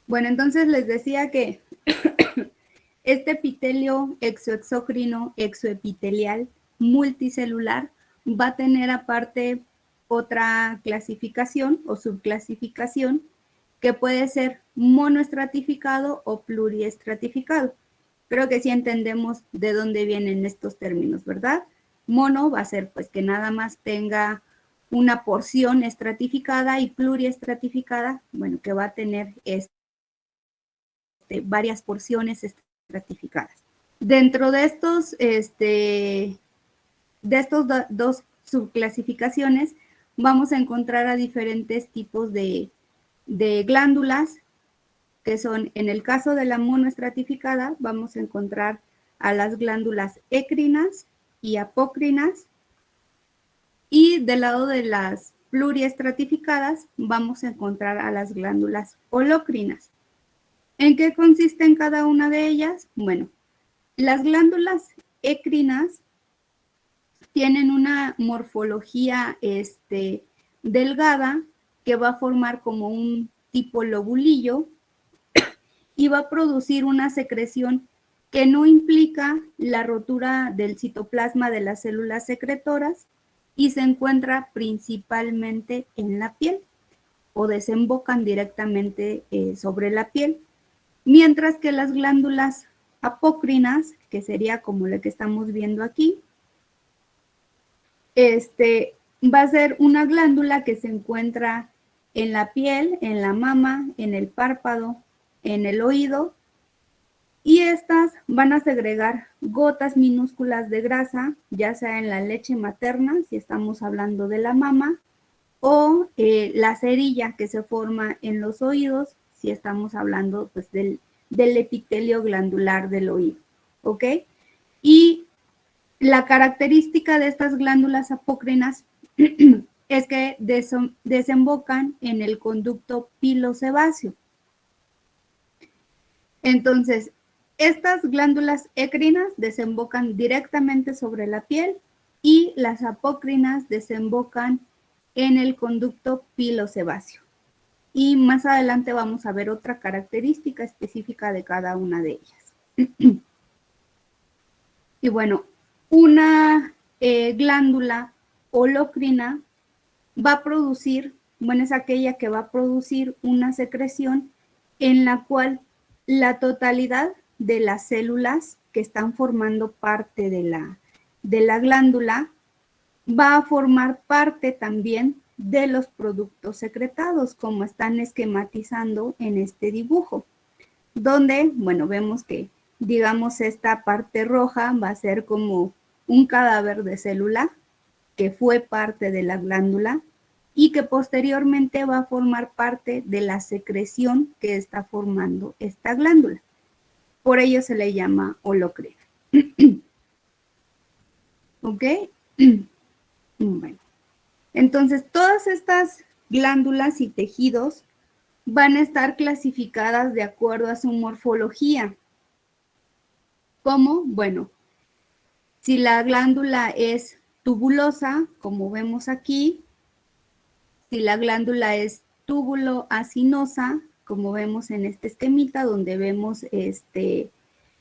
Bueno, entonces les decía que este epitelio exoexócrino exoepitelial multicelular va a tener aparte otra clasificación o subclasificación que puede ser monoestratificado o pluriestratificado. Creo que sí entendemos de dónde vienen estos términos, ¿verdad? Mono va a ser pues que nada más tenga una porción estratificada y pluriestratificada, bueno, que va a tener varias porciones estratificadas. Dentro de estos, dos subclasificaciones, vamos a encontrar a diferentes tipos de glándulas, que son, en el caso de la monoestratificada, vamos a encontrar a las glándulas écrinas y apócrinas, y del lado de las pluriestratificadas vamos a encontrar a las glándulas holócrinas. ¿En qué consisten cada una de ellas? Bueno, las glándulas écrinas tienen una morfología delgada que va a formar como un tipo lobulillo y va a producir una secreción que no implica la rotura del citoplasma de las células secretoras y se encuentra principalmente en la piel o desembocan directamente sobre la piel. Mientras que las glándulas apócrinas, que sería como la que estamos viendo aquí, va a ser una glándula que se encuentra en la piel, en la mama, en el párpado, en el oído, y estas van a segregar gotas minúsculas de grasa, ya sea en la leche materna, si estamos hablando de la mama, o la cerilla que se forma en los oídos, si estamos hablando pues, del epitelio glandular del oído, ¿ok? Y la característica de estas glándulas apócrinas es que desembocan en el conducto pilosebáceo. Entonces, estas glándulas écrinas desembocan directamente sobre la piel y las apócrinas desembocan en el conducto pilosebáceo. Y más adelante vamos a ver otra característica específica de cada una de ellas. Y bueno, una glándula holocrina va a producir, bueno, es aquella que va a producir una secreción en la cual la totalidad de las células que están formando parte de la glándula va a formar parte también de los productos secretados, como están esquematizando en este dibujo, donde, bueno, vemos que, digamos, esta parte roja va a ser como un cadáver de célula que fue parte de la glándula y que posteriormente va a formar parte de la secreción que está formando esta glándula. Por ello se le llama holocrina. ¿Ok? Bueno. Entonces, todas estas glándulas y tejidos van a estar clasificadas de acuerdo a su morfología. ¿Cómo? Bueno, si la glándula es tubulosa, como vemos aquí, si la glándula es túbulo-acinosa, como vemos en este esquemita, donde vemos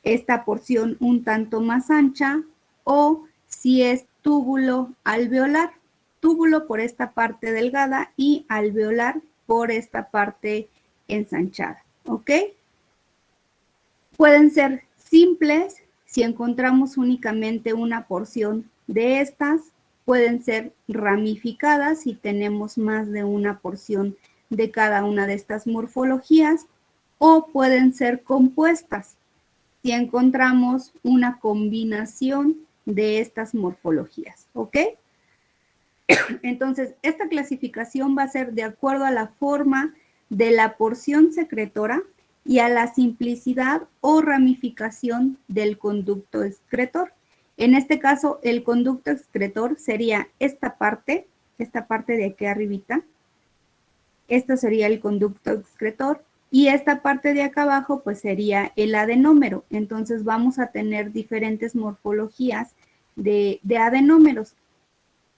esta porción un tanto más ancha, o si es túbulo alveolar, túbulo por esta parte delgada y alveolar por esta parte ensanchada, ¿ok? Pueden ser simples si encontramos únicamente una porción de estas, pueden ser ramificadas si tenemos más de una porción de cada una de estas morfologías, o pueden ser compuestas si encontramos una combinación de estas morfologías, ¿ok? Entonces, esta clasificación va a ser de acuerdo a la forma de la porción secretora y a la simplicidad o ramificación del conducto excretor. En este caso, el conducto excretor sería esta parte de aquí arribita. Esto sería el conducto excretor y esta parte de acá abajo pues sería el adenómero. Entonces vamos a tener diferentes morfologías de adenómeros.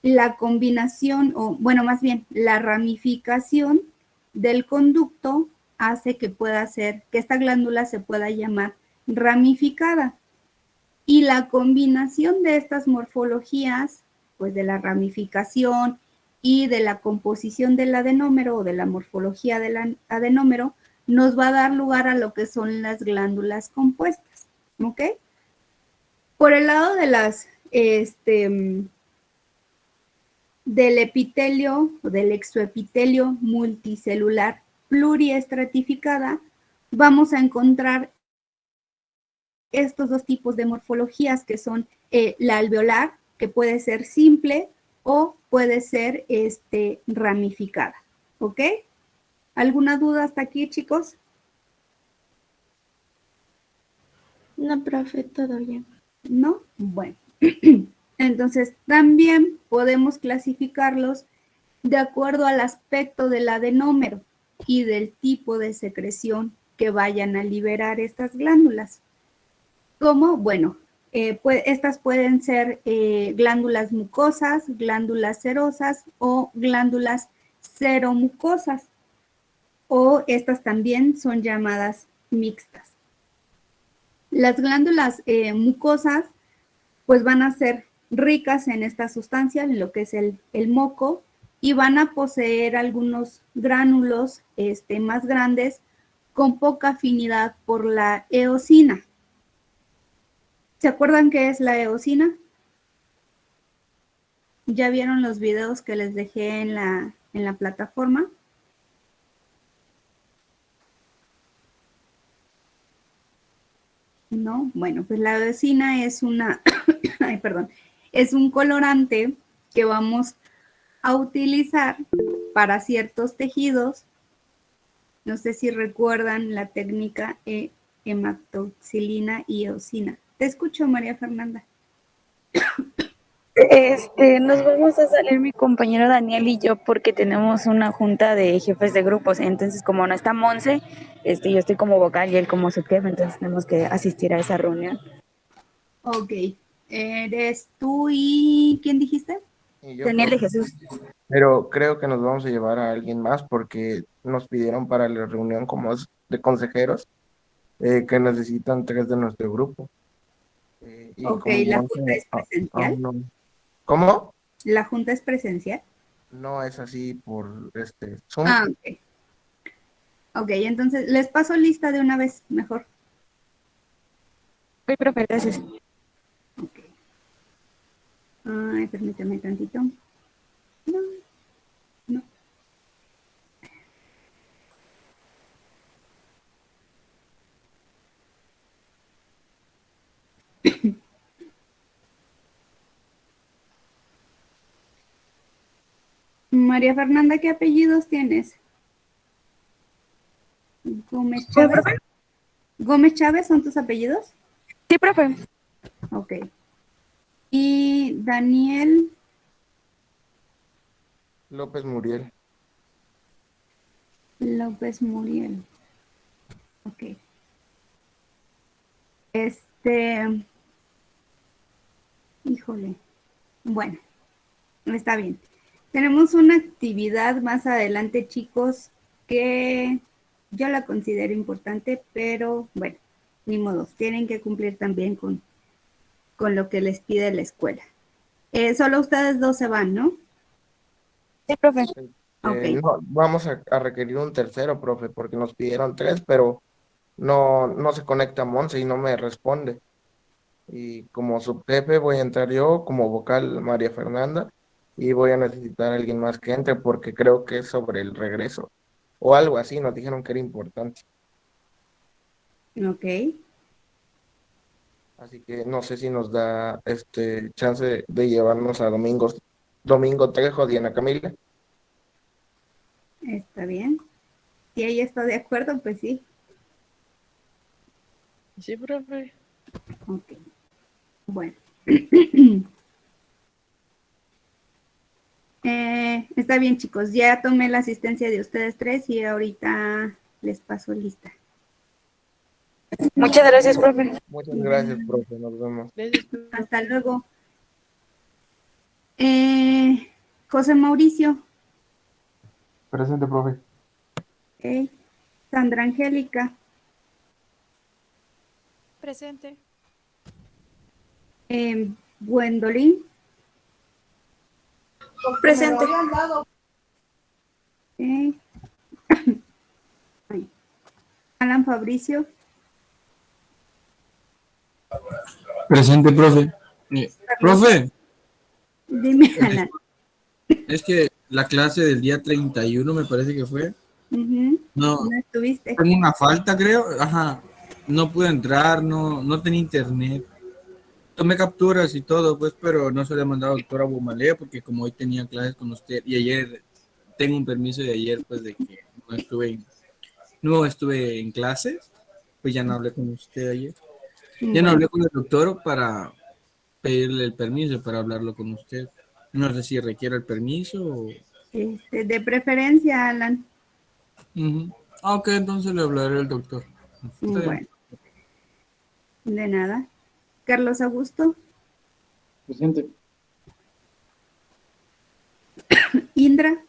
La combinación, o bueno, más bien, la ramificación del conducto hace que pueda ser, que esta glándula se pueda llamar ramificada. Y la combinación de estas morfologías, pues de la ramificación y de la composición del adenómero o de la morfología del adenómero, nos va a dar lugar a lo que son las glándulas compuestas, ¿ok? Por el lado de las, del epitelio o del exoepitelio multicelular pluriestratificada, vamos a encontrar estos dos tipos de morfologías que son la alveolar, que puede ser simple o puede ser ramificada, ¿ok? ¿Alguna duda hasta aquí, chicos? No, profe, todo bien. ¿No? Bueno. Entonces, también podemos clasificarlos de acuerdo al aspecto del adenómero y del tipo de secreción que vayan a liberar estas glándulas. ¿Cómo? Bueno, estas pueden ser glándulas mucosas, glándulas serosas o glándulas seromucosas. O estas también son llamadas mixtas. Las glándulas mucosas pues van a ser ricas en esta sustancia, en lo que es el moco, y van a poseer algunos gránulos más grandes con poca afinidad por la eosina. ¿Se acuerdan qué es la eosina? ¿Ya vieron los videos que les dejé en la plataforma? ¿No? Bueno, pues la eosina es es un colorante que vamos a utilizar para ciertos tejidos. No sé si recuerdan la técnica hematoxilina y eosina. Te escucho, María Fernanda. Nos vamos a salir mi compañero Daniel y yo porque tenemos una junta de jefes de grupos. Entonces, como no está Monse, yo estoy como vocal y él como subjefe, entonces tenemos que asistir a esa reunión. Ok. ¿Eres tú y quién dijiste? Y yo, Daniel de profe. Jesús. Pero creo que nos vamos a llevar a alguien más porque nos pidieron para la reunión como de consejeros que necesitan 3 de nuestro grupo. Y Ok, como ¿la Monse junta es presencial? no. ¿Cómo? ¿La junta es presencial? No es así por Zoom. Ah, ok. Ok, entonces les paso lista de una vez, mejor. Sí, profe, gracias. Ok. Ay, permítame tantito. No. María Fernanda, ¿qué apellidos tienes? Gómez Chávez. ¿Gómez Chávez son tus apellidos? Sí, profe. Ok. Y Daniel López Muriel. López Muriel. Ok. Híjole. Bueno, está bien. Tenemos una actividad más adelante, chicos, que yo la considero importante, pero bueno, ni modo, tienen que cumplir también con lo que les pide la escuela. Solo ustedes dos se van, ¿no? Sí, profe. Ok. No, vamos a requerir un tercero, profe, porque nos pidieron 3, pero no se conecta Monse y no me responde. Y como subjefe voy a entrar yo, como vocal María Fernanda, y voy a necesitar a alguien más que entre porque creo que es sobre el regreso o algo así, nos dijeron que era importante. Ok. Así que no sé si nos da chance de llevarnos a Domingo Trejo, Diana Camila. Está bien. Si ella está de acuerdo, pues sí. Sí, profe. Ok. Bueno. Está bien, chicos. Ya tomé la asistencia de ustedes tres y ahorita les paso lista. Muchas gracias, profe. Muchas gracias, profe. Nos vemos. Gracias, profe. Hasta luego. José Mauricio. Presente, profe. Ok. Sandra Angélica. Presente. Gwendolyn. Presente. Ok. Ay. Alan Fabricio. Presente, profe. Profe, Dime, Alan. es que la clase del día 31 me parece que fue. Ujú. No, No estuviste. tengo una falta, creo. Ajá. No pude entrar, no tenía internet. Tomé capturas y todo, pues, pero no se le he mandado a doctora Bumalea porque como hoy tenía clases con usted y ayer tengo un permiso de ayer, pues, de que no estuve en clases, pues ya no hablé con usted ayer. Ya no Bueno, hablé con el doctor para pedirle el permiso para hablarlo con usted. No sé si requiere el permiso o... de preferencia, Alan. Ujú. Ah, ok, entonces le hablaré al doctor. Está bien. Bueno, de nada. Carlos Augusto. Presente. Indra.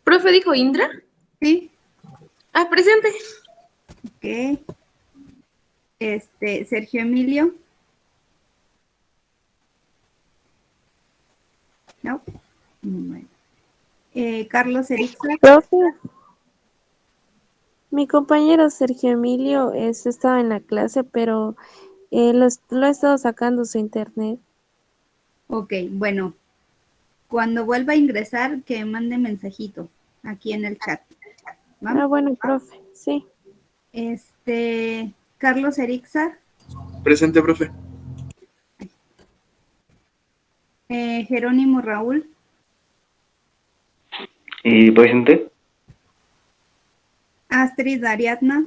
¿Profe dijo Indra? Sí. Ah, presente. Ok. Sergio Emilio. No. Bueno. Carlos Erixa. Profe, mi compañero Sergio Emilio estaba en la clase, pero lo he estado sacando su internet. Ok, bueno. Cuando vuelva a ingresar, que mande mensajito aquí en el chat. ¿Va? Ah, bueno, profe, sí. Carlos Erixa. Presente, profe. Jerónimo Raúl. Presente. Astrid Ariadna.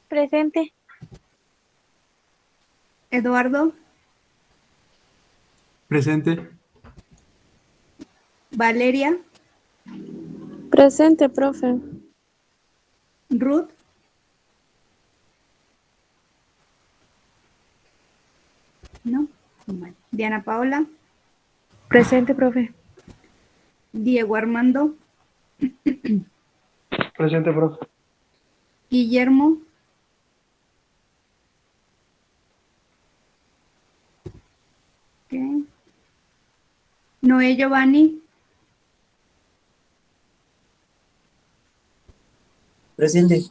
Presente. Eduardo. Presente. Valeria. Presente, profe. Ruth. No. Bueno. Diana Paola. Presente, profe. Diego Armando. Presente, profe. Guillermo. Okay. Noé Giovanni. Presente.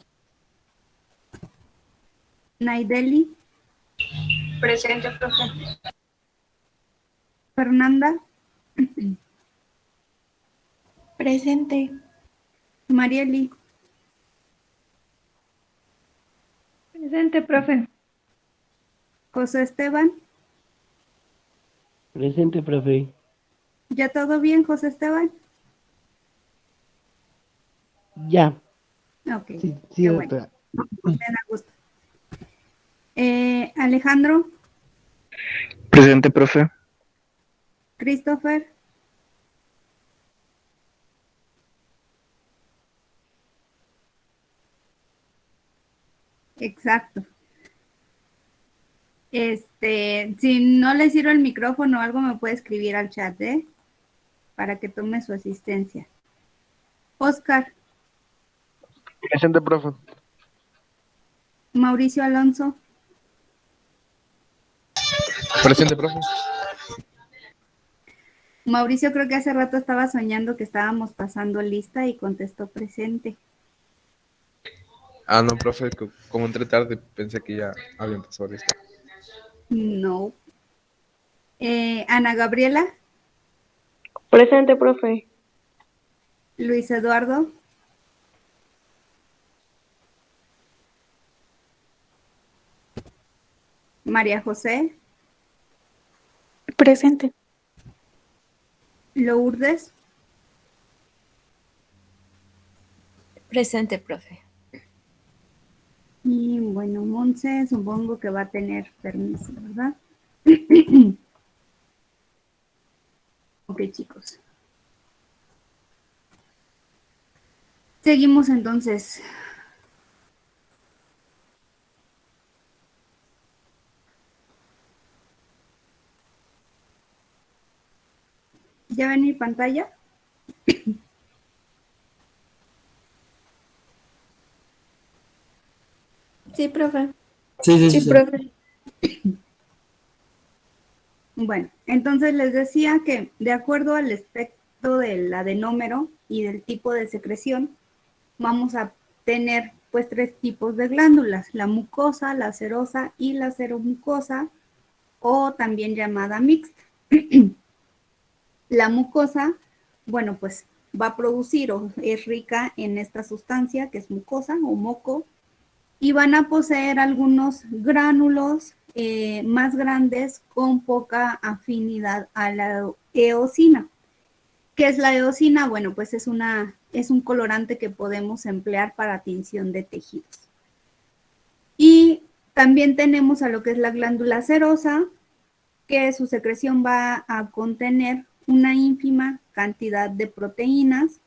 Naideli. Presente, profe. Fernanda. Presente. Marieli. Presente, profe. José Esteban. Presente, profe. ¿Ya todo bien, José Esteban? Ya. Ok, Sí, qué bueno. doctora. Me da gusto. Alejandro. Presente, profe. Christopher. Exacto. Si no le sirve el micrófono o algo, me puede escribir al chat, para que tome su asistencia. Oscar. Presente, profe. Mauricio Alonso. Presente, profe. Mauricio creo que hace rato estaba soñando que estábamos pasando lista y contestó presente. Ah, no, profe, como entré tarde, pensé que ya había empezado esto. No. Ana Gabriela. Presente, profe. Luis Eduardo. María José, Presente. Lourdes, Presente, profe. y bueno, Monse supongo que va a tener permiso, ¿verdad? Ok, chicos. Seguimos entonces. ¿Ya ven mi pantalla? Sí, profe. Sí. profe. Bueno, entonces les decía que de acuerdo al aspecto del adenómero y del tipo de secreción, vamos a tener pues 3 tipos de glándulas, la mucosa, la serosa y la seromucosa, o también llamada mixta. La mucosa, bueno, pues va a producir o es rica en esta sustancia que es mucosa o moco, y van a poseer algunos gránulos más grandes con poca afinidad a la eosina. ¿Qué es la eosina? Bueno, pues es un colorante que podemos emplear para tinción de tejidos. Y también tenemos a lo que es la glándula serosa, que su secreción va a contener una ínfima cantidad de proteínas.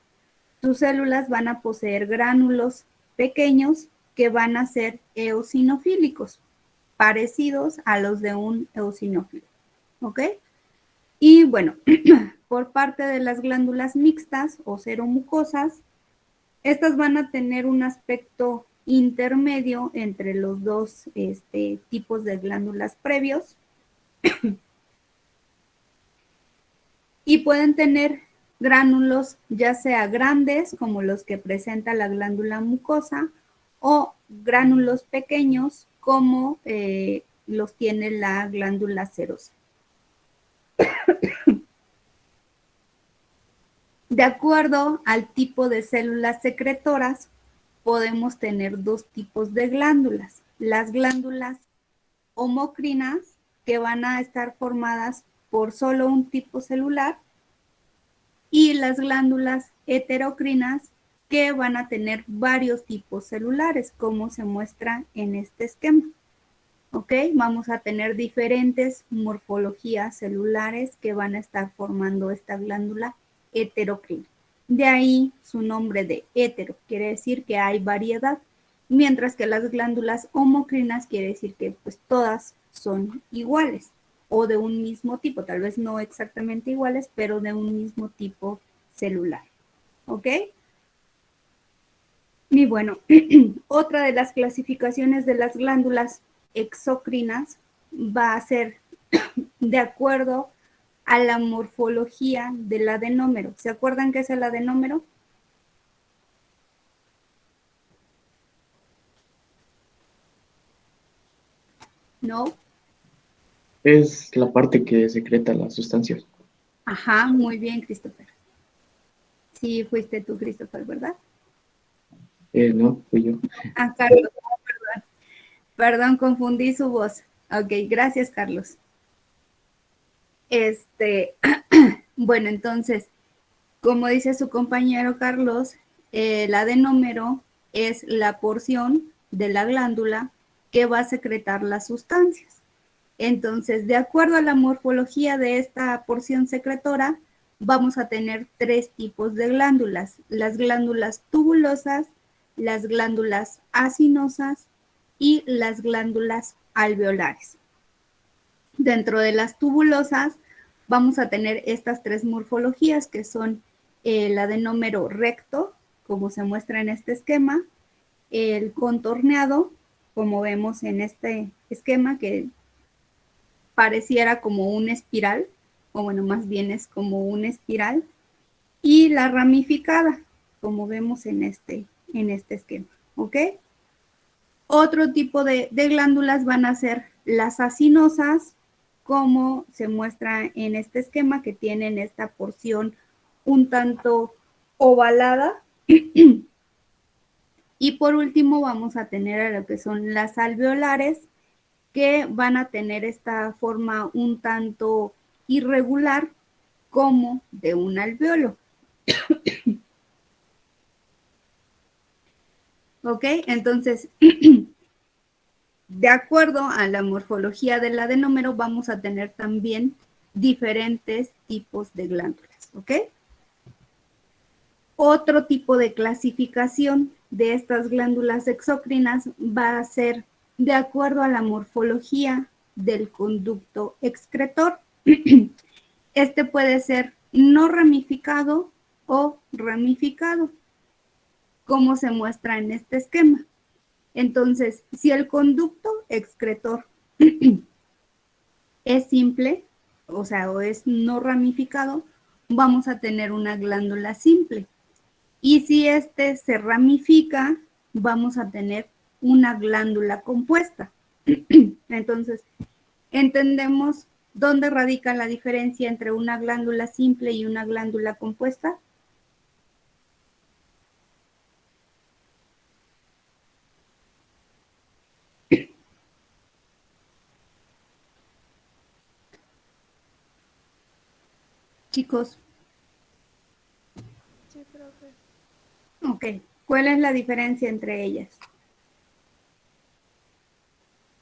Sus células van a poseer gránulos pequeños que van a ser eosinofílicos, parecidos a los de un eosinófilo. ¿Ok? Y bueno, por parte de las glándulas mixtas o seromucosas, estas van a tener un aspecto intermedio entre los dos tipos de glándulas previos y pueden tener gránulos ya sea grandes como los que presenta la glándula mucosa o gránulos pequeños como los tiene la glándula serosa. De acuerdo al tipo de células secretoras, podemos tener 2 tipos de glándulas. Las glándulas homocrinas, que van a estar formadas por solo un tipo celular, y las glándulas heterocrinas, que van a tener varios tipos celulares, como se muestra en este esquema. ¿Ok? Vamos a tener diferentes morfologías celulares que van a estar formando esta glándula heterocrina. De ahí su nombre de hetero, quiere decir que hay variedad, mientras que las glándulas homocrinas quiere decir que pues todas son iguales o de un mismo tipo, tal vez no exactamente iguales, pero de un mismo tipo celular. ¿Ok? Y bueno, otra de las clasificaciones de las glándulas exocrinas va a ser de acuerdo a la morfología del adenómero. ¿Se acuerdan qué es el adenómero? ¿No? Es la parte que secreta las sustancias. Ajá, muy bien, Christopher. Sí, fuiste tú, Christopher, ¿verdad? No, fui yo. Ah, Carlos, perdón. Perdón, confundí su voz. Ok, gracias, Carlos. Bueno, entonces, como dice su compañero Carlos, el adenómero es la porción de la glándula que va a secretar las sustancias. Entonces, de acuerdo a la morfología de esta porción secretora, vamos a tener 3 tipos de glándulas: las glándulas tubulosas, las glándulas acinosas y las glándulas alveolares. Dentro de las tubulosas vamos a tener estas 3 morfologías, que son el adenómero recto, como se muestra en este esquema, el contorneado, como vemos en este esquema, que pareciera como una espiral, o bueno, más bien es como una espiral, y la ramificada, como vemos en este esquema, ¿ok? Otro tipo de glándulas van a ser las acinosas, como se muestra en este esquema, que tienen esta porción un tanto ovalada. Y por último vamos a tener a lo que son las alveolares, que van a tener esta forma un tanto irregular como de un alveolo. ¿Ok? Entonces, de acuerdo a la morfología del adenómero, vamos a tener también diferentes tipos de glándulas. ¿Ok? Otro tipo de clasificación de estas glándulas exócrinas va a ser de acuerdo a la morfología del conducto excretor. Este puede ser no ramificado o ramificado, como se muestra en este esquema. Entonces, si el conducto excretor es simple, o sea, o es no ramificado, vamos a tener una glándula simple. Y si este se ramifica, vamos a tener una glándula compuesta. Entonces, entendemos dónde radica la diferencia entre una glándula simple y una glándula compuesta. Chicos. Sí, profe. Ok, ¿cuál es la diferencia entre ellas?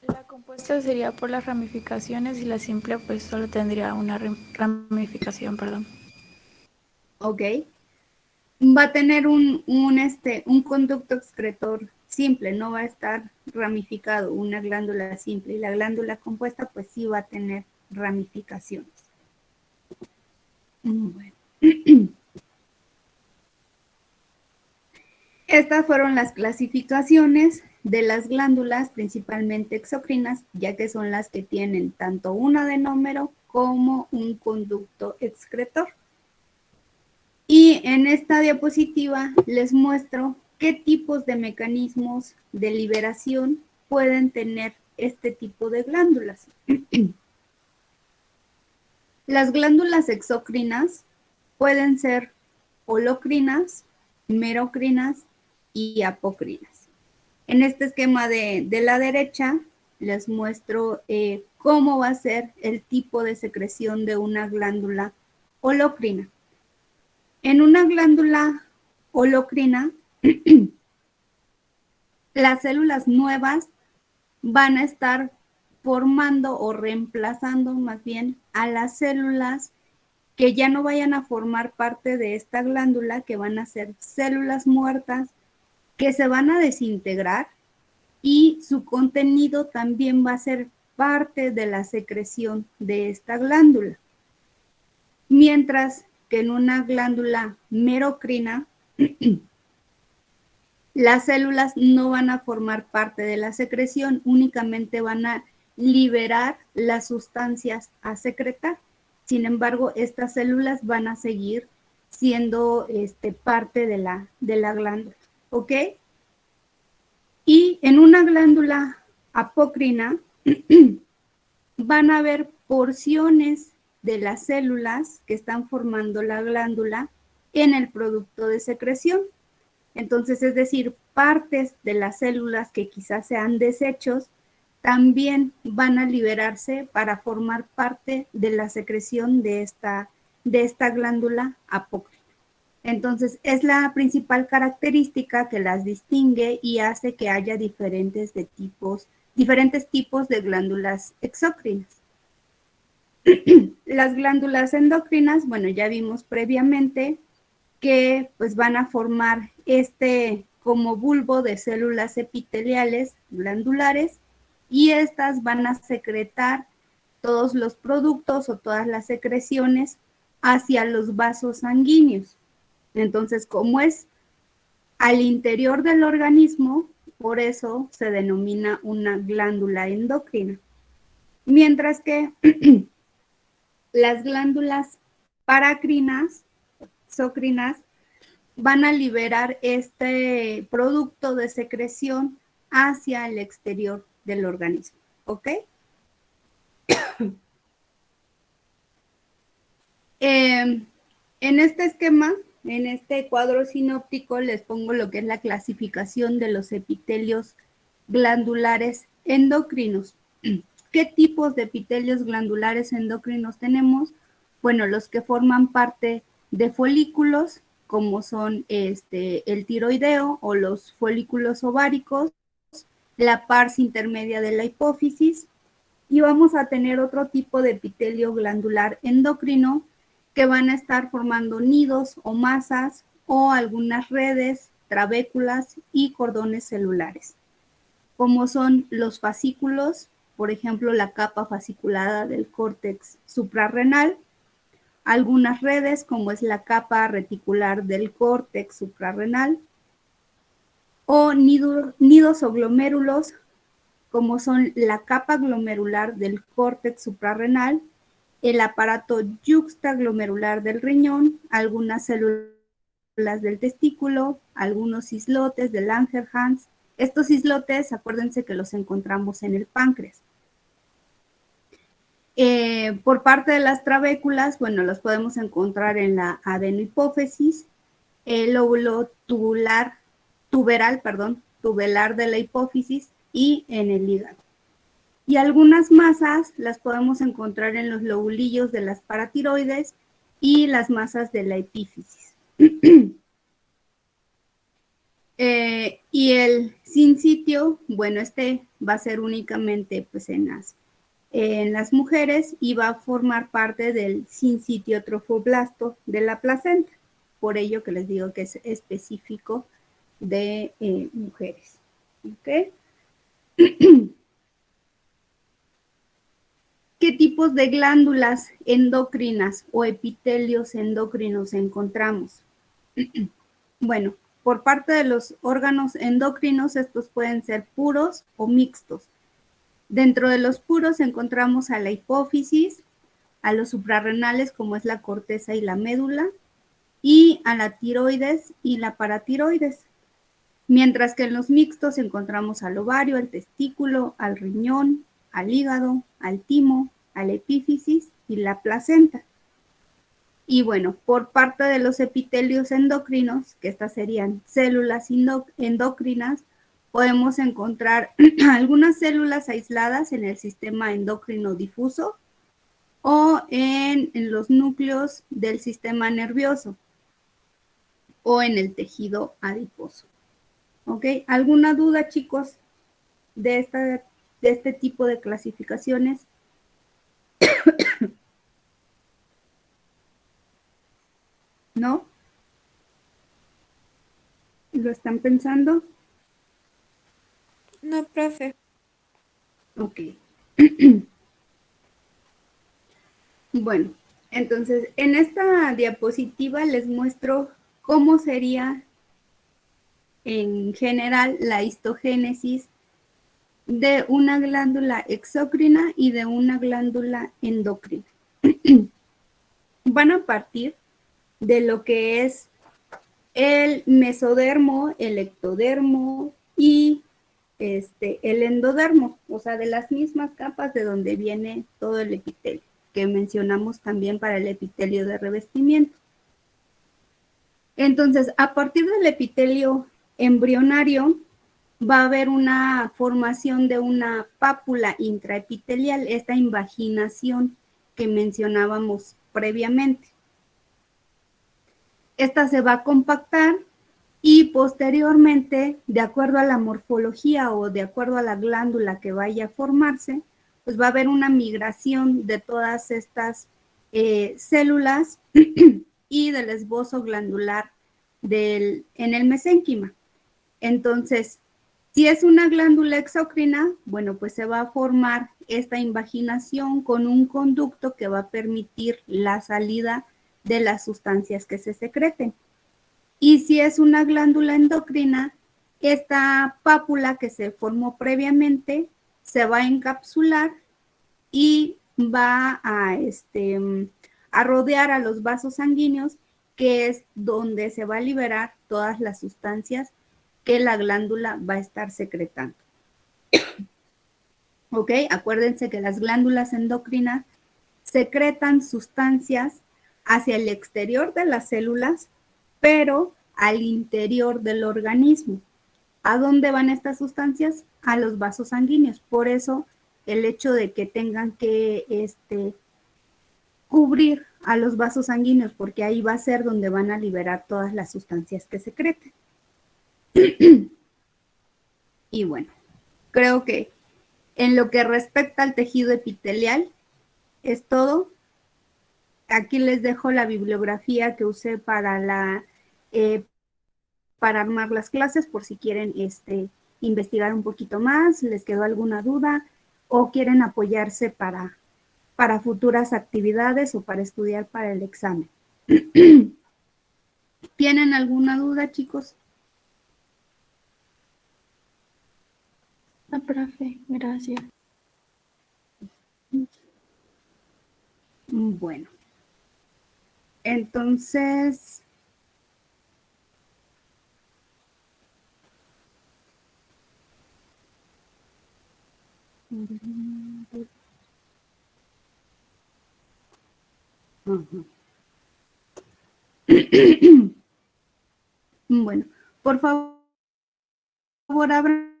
La compuesta sería por las ramificaciones y la simple pues solo tendría una ramificación, perdón. Ok. Va a tener un conducto excretor simple, no va a estar ramificado, una glándula simple. Y la glándula compuesta pues sí va a tener ramificaciones. Bueno. Estas fueron las clasificaciones de las glándulas principalmente exócrinas, ya que son las que tienen tanto un adenómero como un conducto excretor. Y en esta diapositiva les muestro qué tipos de mecanismos de liberación pueden tener este tipo de glándulas. Las glándulas exócrinas pueden ser holocrinas, merocrinas y apocrinas. En este esquema de la derecha les muestro cómo va a ser el tipo de secreción de una glándula holocrina. En una glándula holocrina, las células nuevas van a estar formando o reemplazando más bien a las células que ya no vayan a formar parte de esta glándula, que van a ser células muertas que se van a desintegrar y su contenido también va a ser parte de la secreción de esta glándula. Mientras que en una glándula merocrina, las células no van a formar parte de la secreción, únicamente van a liberar las sustancias a secretar. Sin embargo, estas células van a seguir siendo parte de la glándula, ¿ok? Y en una glándula apocrina van a haber porciones de las células que están formando la glándula en el producto de secreción. Entonces, es decir, partes de las células que quizás sean desechos también van a liberarse para formar parte de la secreción de esta glándula apócrina. Entonces, es la principal característica que las distingue y hace que haya diferentes tipos de glándulas exócrinas. Las glándulas endocrinas, bueno, ya vimos previamente que pues van a formar como bulbo de células epiteliales glandulares, y estas van a secretar todos los productos o todas las secreciones hacia los vasos sanguíneos. Entonces, como es al interior del organismo, por eso se denomina una glándula endocrina. Mientras que las glándulas paracrinas, exócrinas, van a liberar este producto de secreción hacia el exterior del organismo, ¿ok? En este esquema, en este cuadro sinóptico, les pongo lo que es la clasificación de los epitelios glandulares endocrinos. ¿Qué tipos de epitelios glandulares endocrinos tenemos? Bueno, los que forman parte de folículos, como son el tiroideo o los folículos ováricos, la pars intermedia de la hipófisis, y vamos a tener otro tipo de epitelio glandular endocrino que van a estar formando nidos o masas o algunas redes, trabéculas y cordones celulares, como son los fascículos, por ejemplo, la capa fasciculada del córtex suprarrenal, algunas redes, como es la capa reticular del córtex suprarrenal, o nidos o glomérulos, como son la capa glomerular del córtex suprarrenal, el aparato yuxtaglomerular del riñón, algunas células del testículo, algunos islotes del Langerhans. Estos islotes, acuérdense que los encontramos en el páncreas. Por parte de las trabéculas, bueno, los podemos encontrar en la adenohipófisis, el lóbulo tubelar de la hipófisis y en el hígado. Y algunas masas las podemos encontrar en los lobulillos de las paratiroides y las masas de la epífisis. Y el sincitio, bueno, va a ser únicamente pues, en las mujeres y va a formar parte del sincitio trofoblasto de la placenta. Por ello que les digo que es específico de mujeres. ¿Ok? ¿Qué tipos de glándulas endocrinas o epitelios endocrinos encontramos? Bueno, por parte de los órganos endocrinos, estos pueden ser puros o mixtos. Dentro de los puros encontramos a la hipófisis, a los suprarrenales como es la corteza y la médula, y a la tiroides y la paratiroides. Mientras que en los mixtos encontramos al ovario, al testículo, al riñón, al hígado, al timo, a la epífisis y la placenta. Y bueno, por parte de los epitelios endocrinos, que estas serían células endocrinas, podemos encontrar algunas células aisladas en el sistema endocrino difuso o en los núcleos del sistema nervioso o en el tejido adiposo. ¿Ok? ¿Alguna duda, chicos, de este tipo de clasificaciones? ¿No? ¿Lo están pensando? No, profe. Ok. Bueno, entonces en esta diapositiva les muestro cómo sería en general la histogénesis de una glándula exócrina y de una glándula endocrina. Van a partir de lo que es el mesodermo, el ectodermo y el endodermo, o sea, de las mismas capas de donde viene todo el epitelio, que mencionamos también para el epitelio de revestimiento. Entonces, a partir del epitelio embrionario, va a haber una formación de una pápula intraepitelial, esta invaginación que mencionábamos previamente. Esta se va a compactar y posteriormente, de acuerdo a la morfología o de acuerdo a la glándula que vaya a formarse, pues va a haber una migración de todas estas células y del esbozo glandular en el mesénquima. Entonces, si es una glándula exócrina, bueno, pues se va a formar esta invaginación con un conducto que va a permitir la salida de las sustancias que se secreten. Y si es una glándula endocrina, esta pápula que se formó previamente se va a encapsular y va a rodear a los vasos sanguíneos, que es donde se va a liberar todas las sustancias que la glándula va a estar secretando. ¿Ok? Acuérdense que las glándulas endocrinas secretan sustancias hacia el exterior de las células, pero al interior del organismo. ¿A dónde van estas sustancias? A los vasos sanguíneos. Por eso el hecho de que tengan que cubrir a los vasos sanguíneos, porque ahí va a ser donde van a liberar todas las sustancias que secreten. Y bueno, creo que en lo que respecta al tejido epitelial es todo. Aquí les dejo la bibliografía que usé para armar las clases, por si quieren investigar un poquito más, les quedó alguna duda o quieren apoyarse para futuras actividades o para estudiar para el examen. ¿Tienen alguna duda, chicos? No, profe, gracias. Bueno. Entonces, bueno, por favor, abran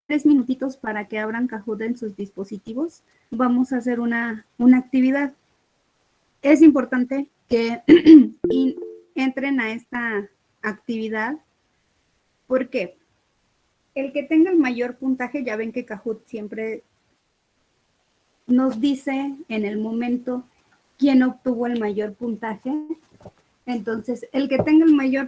3 minutitos para que abran Kahoot en sus dispositivos. Vamos a hacer una actividad. Es importante que entren a esta actividad. ¿Por qué? El que tenga el mayor puntaje, ya ven que Kahoot siempre nos dice en el momento quién obtuvo el mayor puntaje. Entonces, el que tenga el mayor